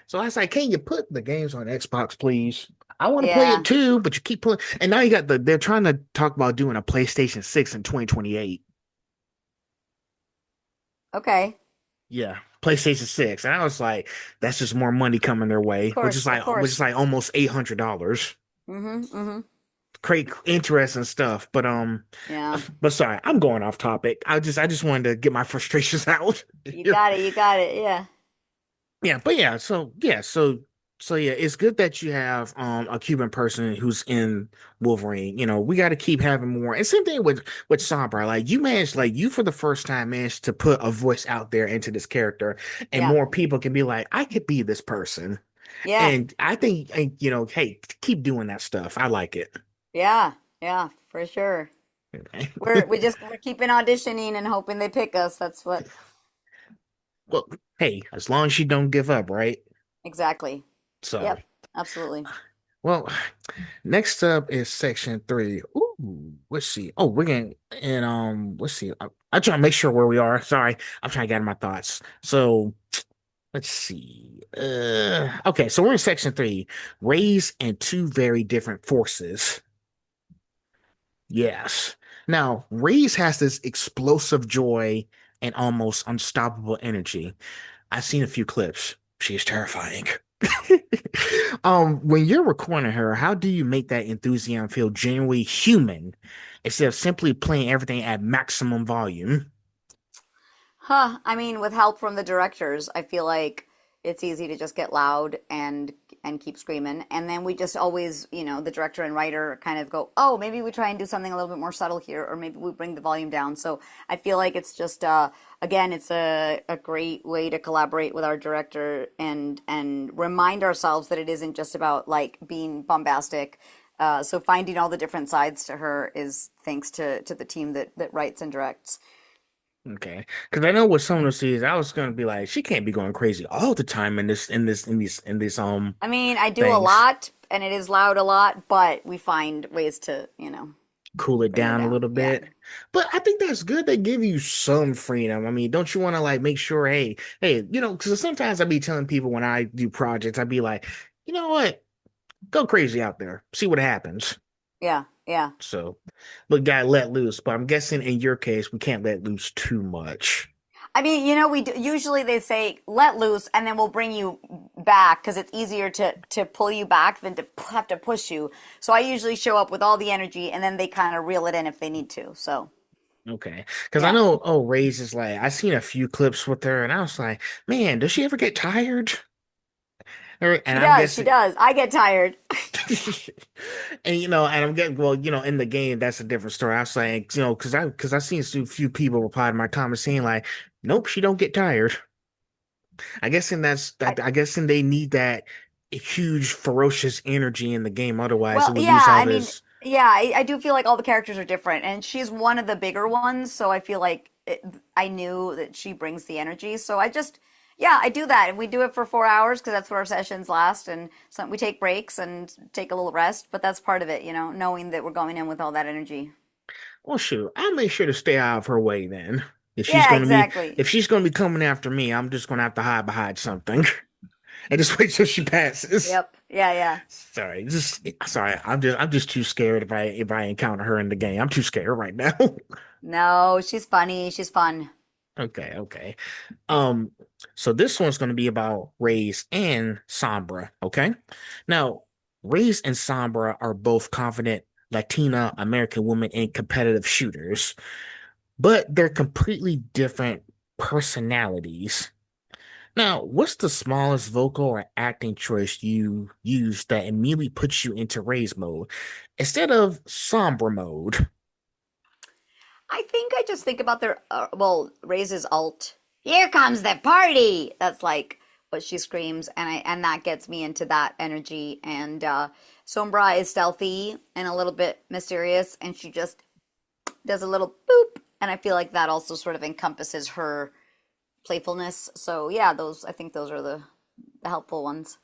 So I was like, can you put the games on Xbox, please? I want to play Yeah. it too, but you keep pulling. And now you got they're trying to talk about doing a PlayStation 6 in 2028. Okay. Yeah, PlayStation 6. And I was like, that's just more money coming their way, Of course. Of which is course. like almost $800. Mm-hmm. Mm-hmm. Great, interesting stuff. Yeah. But sorry, I'm going off topic. I just wanted to get my frustrations out. You got it. You got it. Yeah. Yeah, but yeah, it's good that you have a Cuban person who's in Wolverine. You know, we got to keep having more. And same thing with Sombra. Like you managed, like you for the first time managed to put a voice out there into this character, and Yeah. more people can be like, I could be this person. Yeah. And I think, and, you know, hey, keep doing that stuff. I like it. Yeah. Yeah. For sure. Okay. We're keeping auditioning and hoping they pick us. That's what Well, hey, as long as you don't give up, right? exactly. So, Yep. Absolutely. well, next up is section three. Ooh, let's see. Oh, we're getting and let's see. I'm trying to make sure where we are. Sorry, I'm trying to gather my thoughts. So let's see. Okay, so we're in section three. Raise and two very different forces. Yes. Now, Raze has this explosive joy and almost unstoppable energy. I've seen a few clips. She's terrifying. When you're recording her, how do you make that enthusiasm feel genuinely human instead of simply playing everything at maximum volume? Huh. I mean, with help from the directors, I feel like it's easy to just get loud and keep screaming. And then we just always, the director and writer kind of go, "Oh, maybe we try and do something a little bit more subtle here, or maybe we bring the volume down." So I feel like it's just again, it's a great way to collaborate with our director and remind ourselves that it isn't just about like being bombastic. So finding all the different sides to her is thanks to the team that writes and directs. Okay, because I know with some of the series, I was gonna be like, she can't be going crazy all the time in these I mean, I do a things. lot and it is loud a lot, but we find ways to, Cool it bring it down a down. little Yeah. bit. But I think that's good. They give you some freedom. I mean, don't you want to like make sure, hey, because sometimes I be telling people when I do projects, I'd be like, you know what? Go crazy out there, see what happens. Yeah. Yeah. So, but gotta let loose. But I'm guessing in your case, we can't let loose too much. I mean, usually they say let loose and then we'll bring you back because it's easier to pull you back than to have to push you. So I usually show up with all the energy and then they kind of reel it in if they need to. So, Okay, because I yeah. know, Ray's is like I seen a few clips with her, and I was like, man, does she ever get tired? And She I'm does. She guessing. does. I get tired. And and I'm getting well, in the game that's a different story. I was like, because I seen a few people reply to my comments saying like, nope, she don't get tired. I guess in that's I, that I guess in they need that huge ferocious energy in the game, otherwise Well, it would lose yeah, all I mean, this. yeah, I do feel like all the characters are different, and she's one of the bigger ones, so I feel like I knew that she brings the energy. So yeah, I do that, and we do it for 4 hours because that's what our sessions last, and we take breaks and take a little rest, but that's part of it, knowing that we're going in with all that energy. Well, shoot, I'll make sure to stay out of her way then. If she's Yeah, gonna be exactly. if she's gonna be coming after me, I'm just gonna have to hide behind something and just wait till she passes. Yep. Yeah, yeah. Sorry. I'm just too scared if I encounter her in the game. I'm too scared right now. No, she's funny. She's fun. Okay, okay. Um, so this one's going to be about Raze and Sombra. Okay, now Raze and Sombra are both confident Latina American women in competitive shooters, but they're completely different personalities. Now, what's the smallest vocal or acting choice you use that immediately puts you into Raze mode instead of Sombra mode? I think I just think about their Raise's alt. Here comes the party. That's like what she screams, and that gets me into that energy. And Sombra is stealthy and a little bit mysterious, and she just does a little boop, and I feel like that also sort of encompasses her playfulness. So yeah, those I think those are the helpful ones.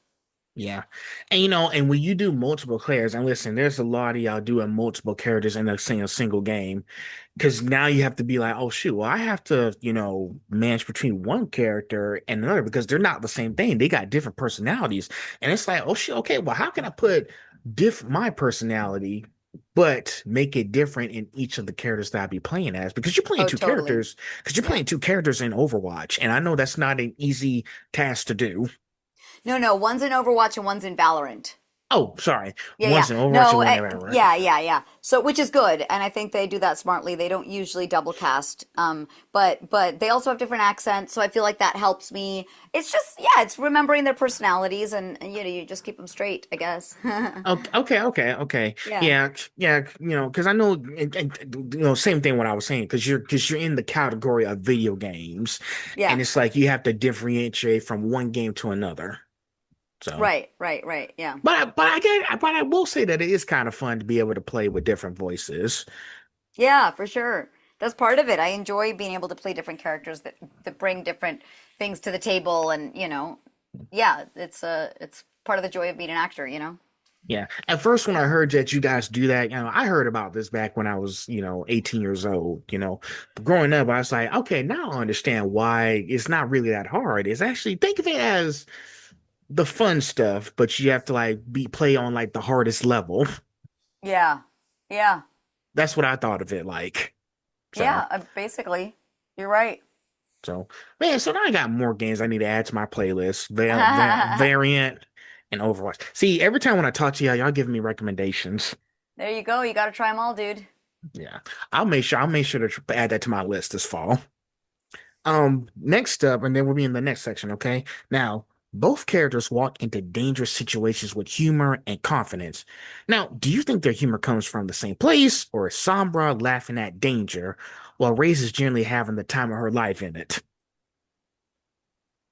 Yeah. And when you do multiple players, and listen, there's a lot of y'all doing multiple characters in a single game. Because now you have to be like, oh shoot, well, I have to, manage between one character and another because they're not the same thing. They got different personalities. And it's like, oh shit, okay, well, how can I put my personality, but make it different in each of the characters that I be playing as? Because you're playing Oh, two totally. characters, because you're Yeah. playing two characters in Overwatch, and I know that's not an easy task to do. No, no, one's in Overwatch and one's in Valorant. Oh, sorry. Yeah, yeah. Once in Overwatch and No, whenever, right? yeah, yeah, yeah. So, which is good, and I think they do that smartly. They don't usually double cast, but they also have different accents, so I feel like that helps me. It's just, yeah, it's remembering their personalities, and you just keep them straight, I guess. Okay, okay. Yeah, Yeah, because I know, same thing what I was saying, because you're in the category of video games, and yeah. it's like you have to differentiate from one game to another. So, Right, right, right. Yeah. but I will say that it is kind of fun to be able to play with different voices. Yeah, for sure. That's part of it. I enjoy being able to play different characters that bring different things to the table, and yeah, it's part of the joy of being an actor. Yeah. At first, when I heard that you guys do that, I heard about this back when I was, 18 years old, But growing up, I was like, okay, now I understand why it's not really that hard. It's actually, think of it as the fun stuff, but you have to like play on like the hardest level. Yeah. Yeah. That's what I thought of it like. So, Yeah, basically. You're right. so man, so now I got more games I need to add to my playlist. Variant and Overwatch. See, every time when I talk to y'all giving me recommendations. There you go. You got to try them all, dude. Yeah, I'll make sure to add that to my list this fall. Next up, and then we'll be in the next section, okay? Now, both characters walk into dangerous situations with humor and confidence. Now, do you think their humor comes from the same place, or is Sombra laughing at danger, while Raze is generally having the time of her life in it?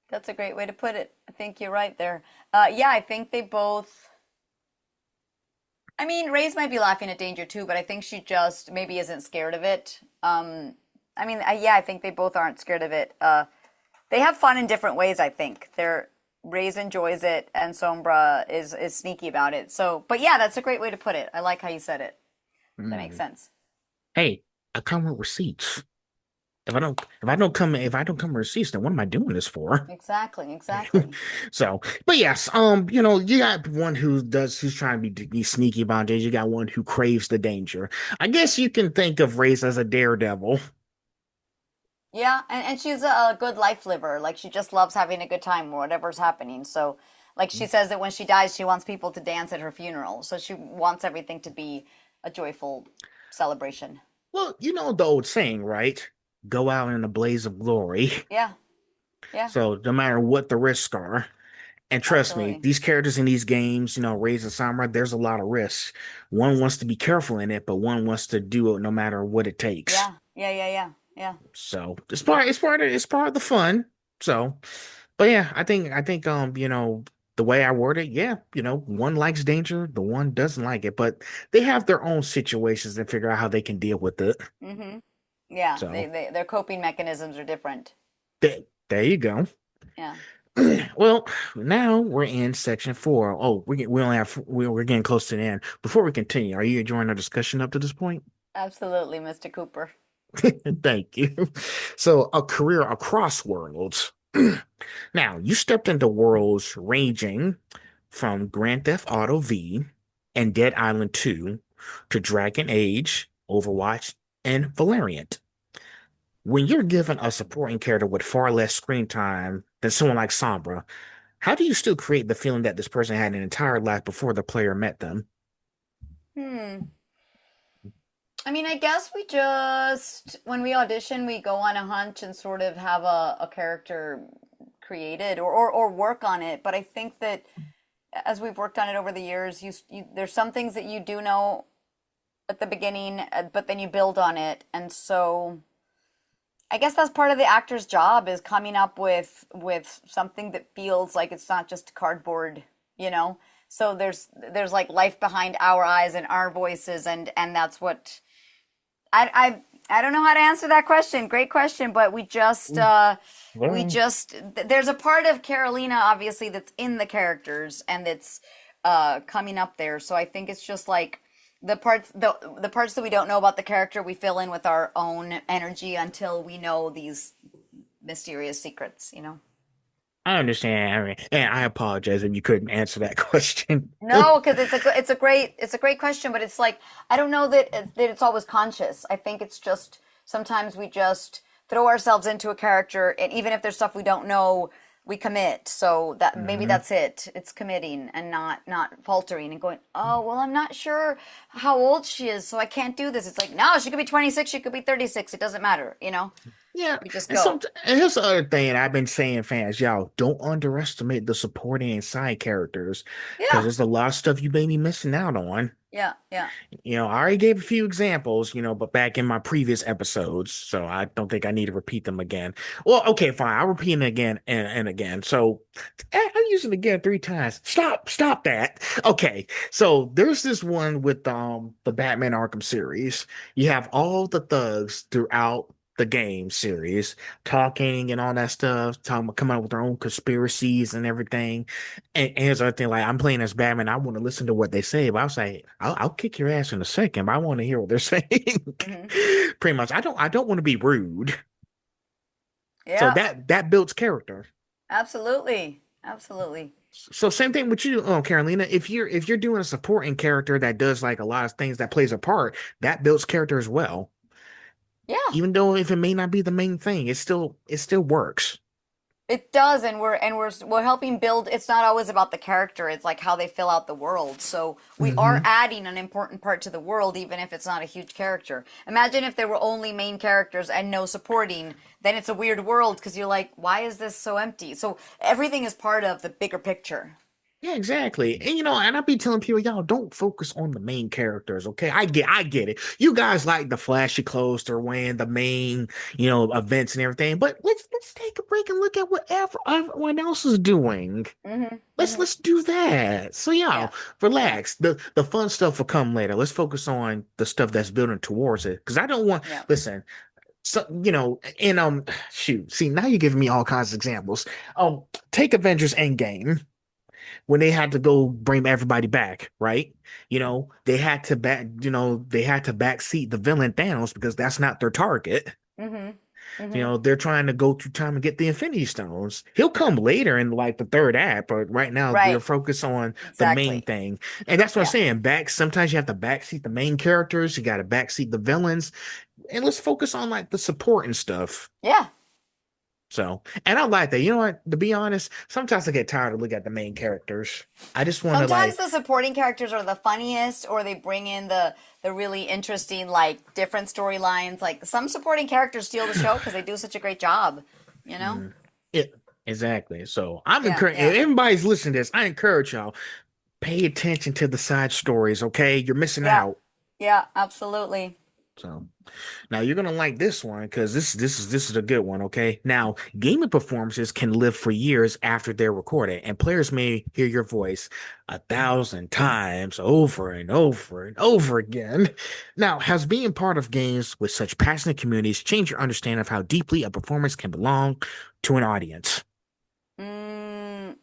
That's a great way to put it. I think you're right there. Yeah, I think they both. I mean, Ray's might be laughing at danger too, but I think she just maybe isn't scared of it. I mean, yeah, I think they both aren't scared of it. They have fun in different ways, I think. Ray's enjoys it, and Sombra is sneaky about it. So, but yeah, that's a great way to put it. I like how you said it. That makes Mm. sense. Hey, I come with receipts. If I don't come with receipts, then what am I doing this for? Exactly, exactly. So, but yes, you got one who's trying to be sneaky about danger. You got one who craves the danger. I guess you can think of Race as a daredevil. Yeah, and she's a good life liver. Like she just loves having a good time, whatever's happening. So, like she says that when she dies, she wants people to dance at her funeral. So she wants everything to be a joyful celebration. Well, you know the old saying, right? Go out in a blaze of glory. Yeah, yeah, So no matter what the risks are, and trust me, absolutely. these characters in these games, Raze and Samurai, there's a lot of risks. One wants to be careful in it, but one wants to do it no matter what it takes. Yeah, yeah, yeah, yeah, yeah. So it's part of the fun. So, but yeah, I think the way I word it, yeah, one likes danger, the one doesn't like it, but they have their own situations and figure out how they can deal with it. Mm-hmm. Yeah, So their coping mechanisms are different. there you go. Yeah, Well, now we're in section four. Oh, we only have we're getting close to the end. Before we continue, are you enjoying our discussion up to this point? absolutely, Mr. Cooper. Thank you. So, a career across worlds. Now, you stepped into worlds ranging from Grand Theft Auto V and Dead Island 2 to Dragon Age, Overwatch, and Valorant. When you're given a supporting character with far less screen time than someone like Sombra, how do you still create the feeling that this person had an entire life before the player met them? Hmm. I mean, I guess we just, when we audition, we go on a hunch and sort of have a character created or work on it. But I think that as we've worked on it over the years, there's some things that you do know at the beginning, but then you build on it. And so I guess that's part of the actor's job is coming up with something that feels like it's not just cardboard, you know? So there's like life behind our eyes and our voices, and that's what I don't know how to answer that question. Great question, but Well, there's a part of Carolina obviously that's in the characters and it's coming up there. So I think it's just like the parts that we don't know about the character we fill in with our own energy until we know these mysterious secrets, you know. I understand. I mean, and I apologize if you couldn't answer that question. No, because it's a great question, but it's like I don't know that it's always conscious. I think it's just sometimes we just throw ourselves into a character, and even if there's stuff we don't know, we commit. So that maybe Hmm. that's it. It's committing and not faltering and going, oh, well, I'm not sure how old she is, so I can't do this. It's like, no, she could be 26, she could be 36. It doesn't matter, you know? Yeah, We just and go. and here's the other thing I've been saying, fans, y'all don't underestimate the supporting and side characters because Yeah. there's a lot of stuff you may be missing out on. Yeah. Yeah. I already gave a few examples, but back in my previous episodes, so I don't think I need to repeat them again. Well, okay, fine. I'll repeat it again and again. So I'm using it again 3 times. Stop that. Okay, so there's this one with the Batman Arkham series. You have all the thugs throughout the game series talking and all that stuff, talking coming up with their own conspiracies and everything. And here's the other thing, like I'm playing as Batman, I want to listen to what they say, but I was like, I'll kick your ass in a second, but I want to hear what they're saying. Hmm. Pretty much. I don't want to be rude. So Yeah. that builds character. Absolutely. Absolutely. So same thing with you, Carolina. If you're doing a supporting character that does like a lot of things that plays a part, that builds character as well. Yeah. Even though if it may not be the main thing, it still works. It does, and we're helping build. It's not always about the character. It's like how they fill out the world. So we are Hmm. adding an important part to the world, even if it's not a huge character. Imagine if there were only main characters and no supporting. Then it's a weird world because you're like, why is this so empty? So everything is part of the bigger picture. Yeah, exactly. And I be telling people, y'all don't focus on the main characters, okay? I get it. You guys like the flashy clothes they're wearing, the main, events and everything. But let's take a break and look at what everyone else is doing. Hmm. Let's Hmm. let's do that. So yeah, Yeah. Yeah. relax. The fun stuff will come later. Let's focus on the stuff that's building towards it. Because I don't want Yeah. listen. So and shoot. See, now you're giving me all kinds of examples. Take Avengers Endgame when they had to go bring everybody back, right? They had to backseat the villain Thanos because that's not their target. Hmm. Hmm. They're trying to go through time and get the Infinity Stones. He'll come later in like the third act, but right now they're Right. focused on the main Exactly. thing. And that's what I'm Yeah. saying. Sometimes you have to backseat the main characters, you got to backseat the villains, and let's focus on like the support and stuff. Yeah. So, and I like that. You know what? To be honest, sometimes I get tired of looking at the main characters. I just want to Sometimes like, the supporting characters are the funniest, or they bring in the really interesting, like different storylines. Like some supporting characters steal the show because they do such a great job. You know? mm, it exactly. So I'm Yeah. encouraging. If Yeah. everybody's listening to this, I encourage y'all pay attention to the side stories. Okay, you're missing Yeah. out. Yeah. Absolutely. So now you're gonna like this one because this is a good one. Okay, now gaming performances can live for years after they're recorded, and players may hear your voice 1,000 times over and over and over again. Now, has being part of games with such passionate communities changed your understanding of how deeply a performance can belong to an audience? Mm,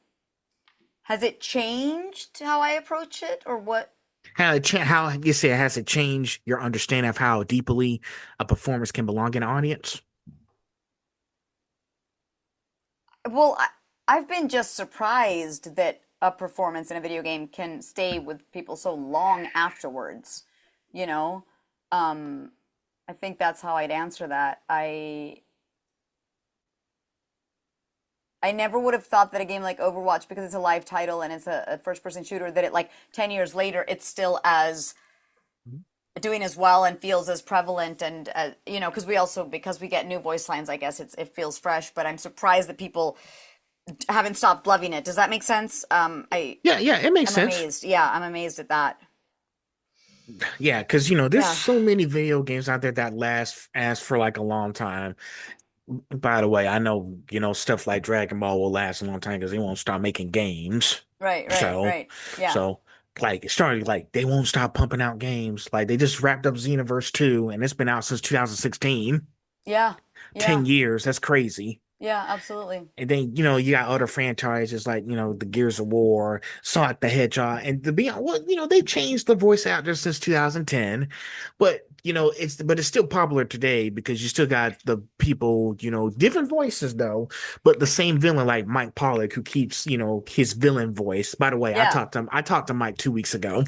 has it changed how I approach it, or what? How you say has it changed your understanding of how deeply a performance can belong in an audience? Well, I've been just surprised that a performance in a video game can stay with people so long afterwards. You know, um, I think that's how I'd answer that. I never would have thought that a game like Overwatch, because it's a live title and it's a first-person shooter, that it like 10 years later it's still as doing as well and feels as prevalent and because we get new voice lines, I guess it feels fresh. But I'm surprised that people haven't stopped loving it. Does that make sense? Yeah, it makes I'm sense. amazed. Yeah, I'm amazed at that. Yeah, because there's Yeah. so many video games out there that last for like a long time. By the way, I know stuff like Dragon Ball will last a long time because they won't stop making games. Right, right, So, right. Yeah. so like it started like they won't stop pumping out games. Like they just wrapped up Xenoverse 2 and it's been out since 2016. Yeah. Yeah. 10 years. That's crazy. Yeah, absolutely. And then, you got other franchises like, the Gears of War, Sonic the Hedgehog, and to be honest, well, they've changed the voice actors since 2010, but it's still popular today because you still got the people, different voices though, but the same villain like Mike Pollock who keeps, his villain voice. By the way, Yeah. I talked to Mike 2 weeks ago.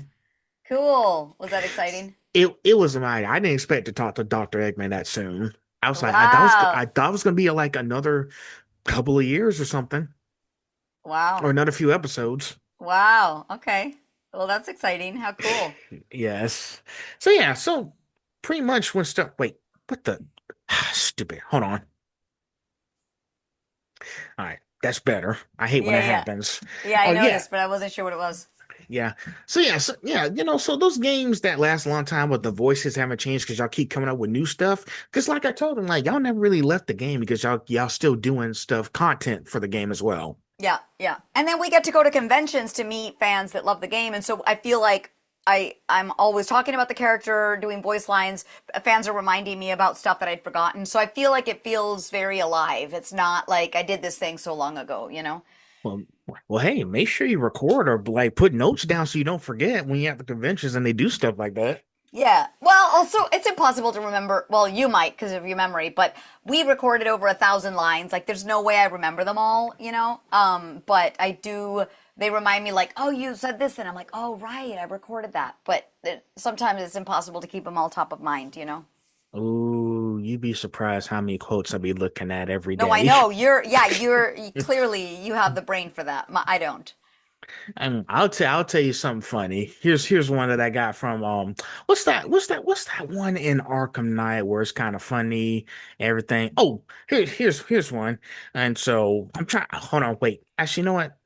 Cool. Was that exciting? It was amazing. I didn't expect to talk to Dr. Eggman that soon. I was like, Wow. I thought it was gonna be like another couple of years or something. Wow. or another few episodes. Wow. Okay. Well, that's exciting. How cool. Yes. So yeah, so pretty much when stuff wait, what the stupid. Hold on. All right. That's better. I hate when Yeah, that yeah. happens. Yeah, I Oh yeah. noticed, but I wasn't sure what it was. Yeah. So yeah, so those games that last a long time but the voices haven't changed because y'all keep coming up with new stuff. Because like I told them, like y'all never really left the game because y'all still doing stuff, content for the game as well. Yeah, yeah. And then we get to go to conventions to meet fans that love the game. And so I feel like I'm always talking about the character, doing voice lines. Fans are reminding me about stuff that I'd forgotten. So I feel like it feels very alive. It's not like I did this thing so long ago, you know? Well, well, hey, make sure you record or like put notes down so you don't forget when you're at the conventions and they do stuff like that. Yeah. Well, also, it's impossible to remember. Well, you might because of your memory, but we recorded over 1,000 lines. Like, there's no way I remember them all, you know? But I do, they remind me, like, oh, you said this, and I'm like, oh, right, I recorded that. But sometimes it's impossible to keep them all top of mind, you know? Oh, you'd be surprised how many quotes I'll be looking at every No, I day. know. Clearly, you have the brain for that. I don't. And I'll tell you something funny. Here's one that I got from what's that one in Arkham Knight where it's kind of funny, everything. Oh, here's one. And so I'm trying hold on, wait. Actually, you know what?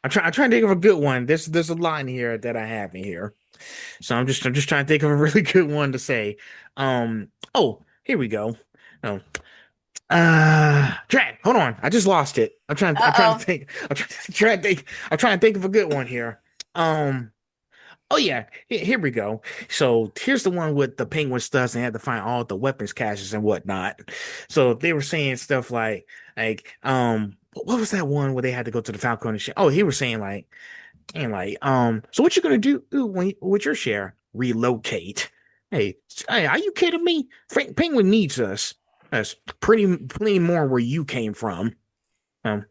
I'm trying to think of a good one. There's a line here that I have in here. So I'm just trying to think of a really good one to say. Oh, here we go. Oh, drag. Hold on. I just lost it. I'm trying to Uh-oh. think. I'm trying to think of a good one here. Um, oh yeah, here we go. So here's the one with the penguin stuff and had to find all the weapons caches and whatnot. So they were saying stuff what was that one where they had to go to the Falcon and shit? Oh, he was saying so what you gonna do with your share? Relocate. Hey, are you kidding me? Frank Penguin needs us. That's plenty more where you came from.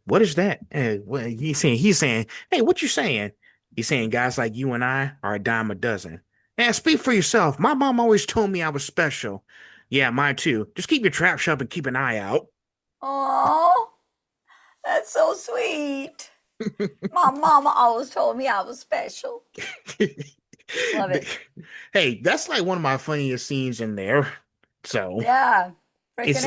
What is that? What he's saying, hey, what you saying? He's saying guys like you and I are a dime a dozen. And speak for yourself. My mom always told me I was special. Yeah, mine too. Just keep your trap shut and keep an eye out. Oh, that's so sweet. My mama always told me I was special. Love it. Hey, that's like one of my funniest scenes in there. So Yeah. Freaking it's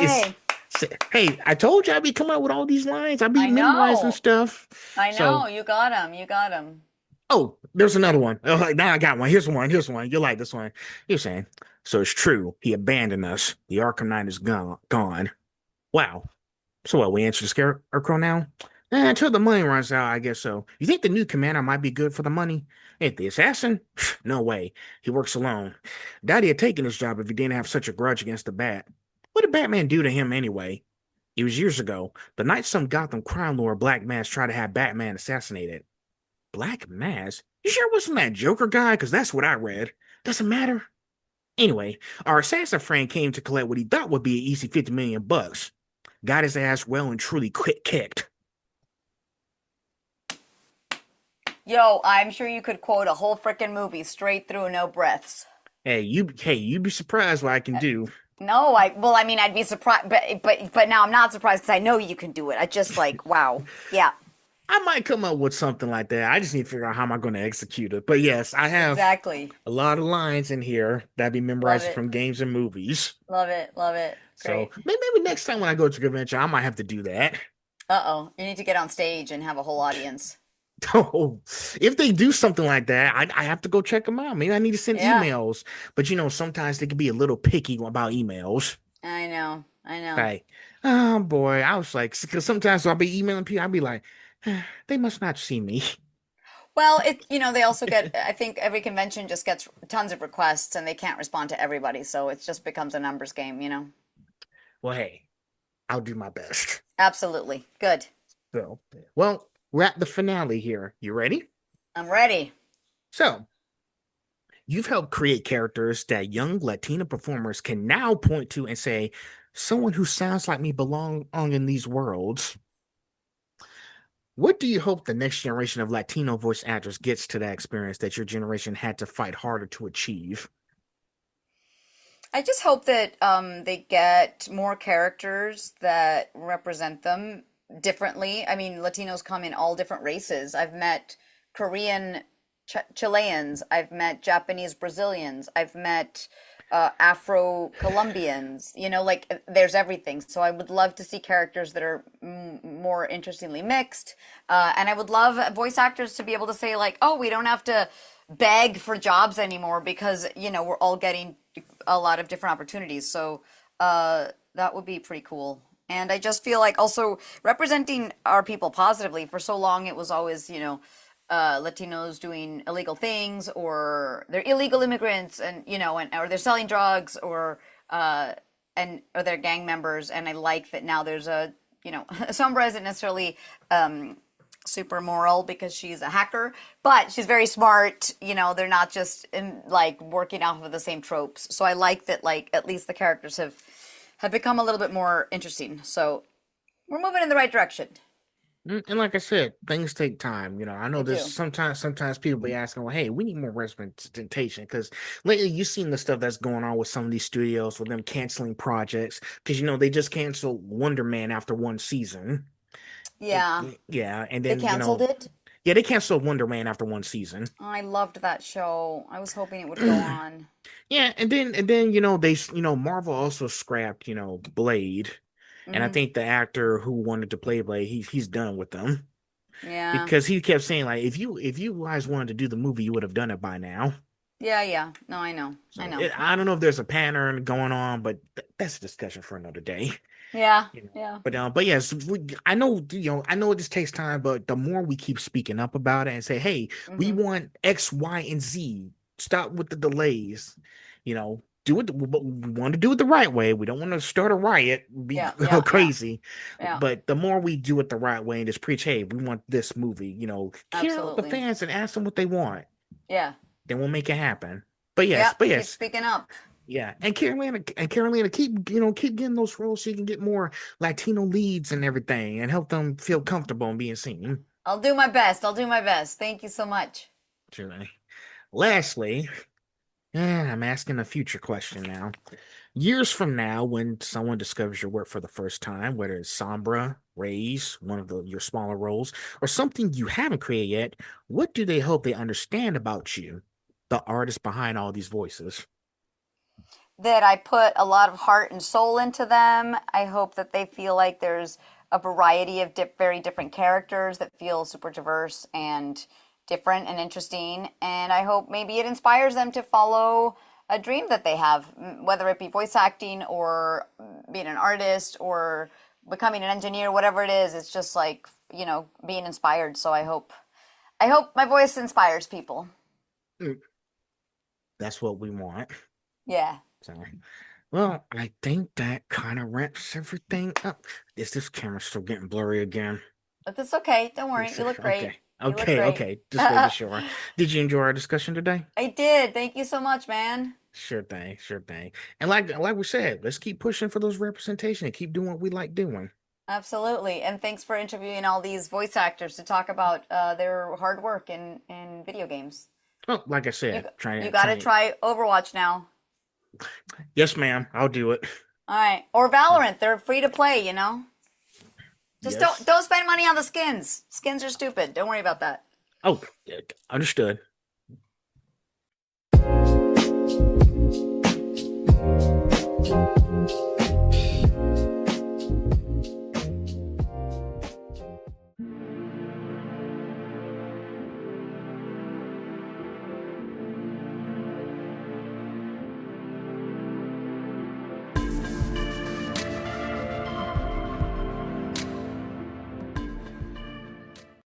A. hey, I told you I'd be coming up with all these lines. I'd be I memorizing know. stuff. I So know. You got him. You got him. oh, there's another one. Oh, now I got one. Here's one. Here's one. You like this one? You're saying so it's true. He abandoned us. The Arkham Knight is gone. Wow. So what? We answer the scarecrow now? Until the money runs out, I guess so. You think the new commander might be good for the money? Ain't the assassin? No way. He works alone. Doubt he'd taken his job if he didn't have such a grudge against the Bat. What did Batman do to him anyway? It was years ago. The night some Gotham crime lord Black Mass tried to have Batman assassinated. Black Mass? You sure it wasn't that Joker guy? Because that's what I read. Doesn't matter. Anyway, our assassin friend came to collect what he thought would be an easy 50 million bucks. Got his ass well and truly kicked. Yo, I'm sure you could quote a whole frickin' movie straight through, no breaths. You'd be surprised what I can do. No, well, I mean, I'd be surprised, but now I'm not surprised because I know you can do it. I just like, wow, yeah, I might come up with something like that. I just need to figure out how am I going to execute it. But yes, I have exactly. a lot of lines in here that be Love memorized it, from games and movies. love it, love it. So Great. maybe next time when I go to a convention, I might have to do that. Uh-oh, you need to get on stage and have a whole audience. Oh, if they do something like that, I have to go check them out. Maybe I need to send Yeah, emails. But sometimes they can be a little picky about emails. I know, I know. Like, oh boy, I was like, because sometimes I'll be emailing people, I'll be like, they must not see me. Well, they also get, I think every convention just gets tons of requests and they can't respond to everybody, so it just becomes a numbers game, you know? Well, hey, I'll do my best. Absolutely. Good. So, well, we're at the finale here. You ready? I'm ready. So, you've helped create characters that young Latina performers can now point to and say, someone who sounds like me belong in these worlds. What do you hope the next generation of Latino voice actors gets to that experience that your generation had to fight harder to achieve? I just hope that they get more characters that represent them differently. I mean, Latinos come in all different races. I've met Korean Chileans, I've met Japanese Brazilians, I've met Afro Colombians, like there's everything. So I would love to see characters that are more interestingly mixed. And I would love voice actors to be able to say, like, oh, we don't have to beg for jobs anymore because, we're all getting a lot of different opportunities. So that would be pretty cool. And I just feel like also representing our people positively. For so long, it was always, Latinos doing illegal things, or they're illegal immigrants, and or they're selling drugs, or they're gang members. And I like that now there's Sombra isn't necessarily super moral because she's a hacker, but she's very smart. They're not just working off of the same tropes. So I like that, like, at least the characters have become a little bit more interesting. So we're moving in the right direction. And like I said, things take time. I know They there's do. sometimes people be asking, well, hey, we need more representation, because lately you've seen the stuff that's going on with some of these studios with them canceling projects because they just canceled Wonder Man after one season. Yeah. Yeah, and They then canceled it? yeah, they canceled Wonder Man after one season. I loved that show. I was hoping it would go on. Yeah, and then Marvel also scrapped Blade, and I Hmm. think the actor who wanted to play Blade, he's done with them Yeah. because he kept saying, like, if you guys wanted to do the movie, you would have done it by now. Yeah. No, I know. So I know. I don't know if there's a pattern going on, but that's a discussion for another day. Yeah. Yeah. But yes, I know I know this takes time, but the more we keep speaking up about it and say, hey, we Hmm. want X, Y, and Z. Stop with the delays. Do it, but we want to do it the right way. We don't want to start a riot, be Yeah. crazy. Yeah. But the more we do it the right way and just preach, hey, we want this movie, hear out the Absolutely. fans and ask them what they want. Yeah. Then we'll make it happen. But Yeah. yes, Keep speaking up. yeah, and Carolina, keep keep getting those roles so you can get more Latino leads and everything, and help them feel comfortable and being seen. I'll do my best. I'll do my best. Thank you so much. Truly. Lastly, I'm asking a future question now. Years from now, when someone discovers your work for the first time, whether it's Sombra, Raze, one of your smaller roles, or something you haven't created yet, what do they hope they understand about you, the artist behind all these voices? That I put a lot of heart and soul into them. I hope that they feel like there's a variety of very different characters that feel super diverse and different and interesting. And I hope maybe it inspires them to follow a dream that they have, whether it be voice acting or being an artist or becoming an engineer, whatever it is. It's just like, being inspired. So I hope my voice inspires people. That's what we want. Yeah. Sorry. Well, I think that kind of wraps everything up. Is this camera still getting blurry again? But that's okay. Don't worry. You look great. Okay. You look Okay. great. Okay. Just making sure. Did you enjoy our discussion today? I did. Thank you so much, man. Sure thing. Sure thing. And like we said, let's keep pushing for those representation and keep doing what we like doing. Absolutely. And thanks for interviewing all these voice actors to talk about their hard work in video games. Well, like I said, You got to try Overwatch now. Yes, ma'am. I'll do it. All right. Or Valorant. They're free to play, Just Yes. don't spend money on the skins. Skins are stupid. Don't worry about that. Oh, understood.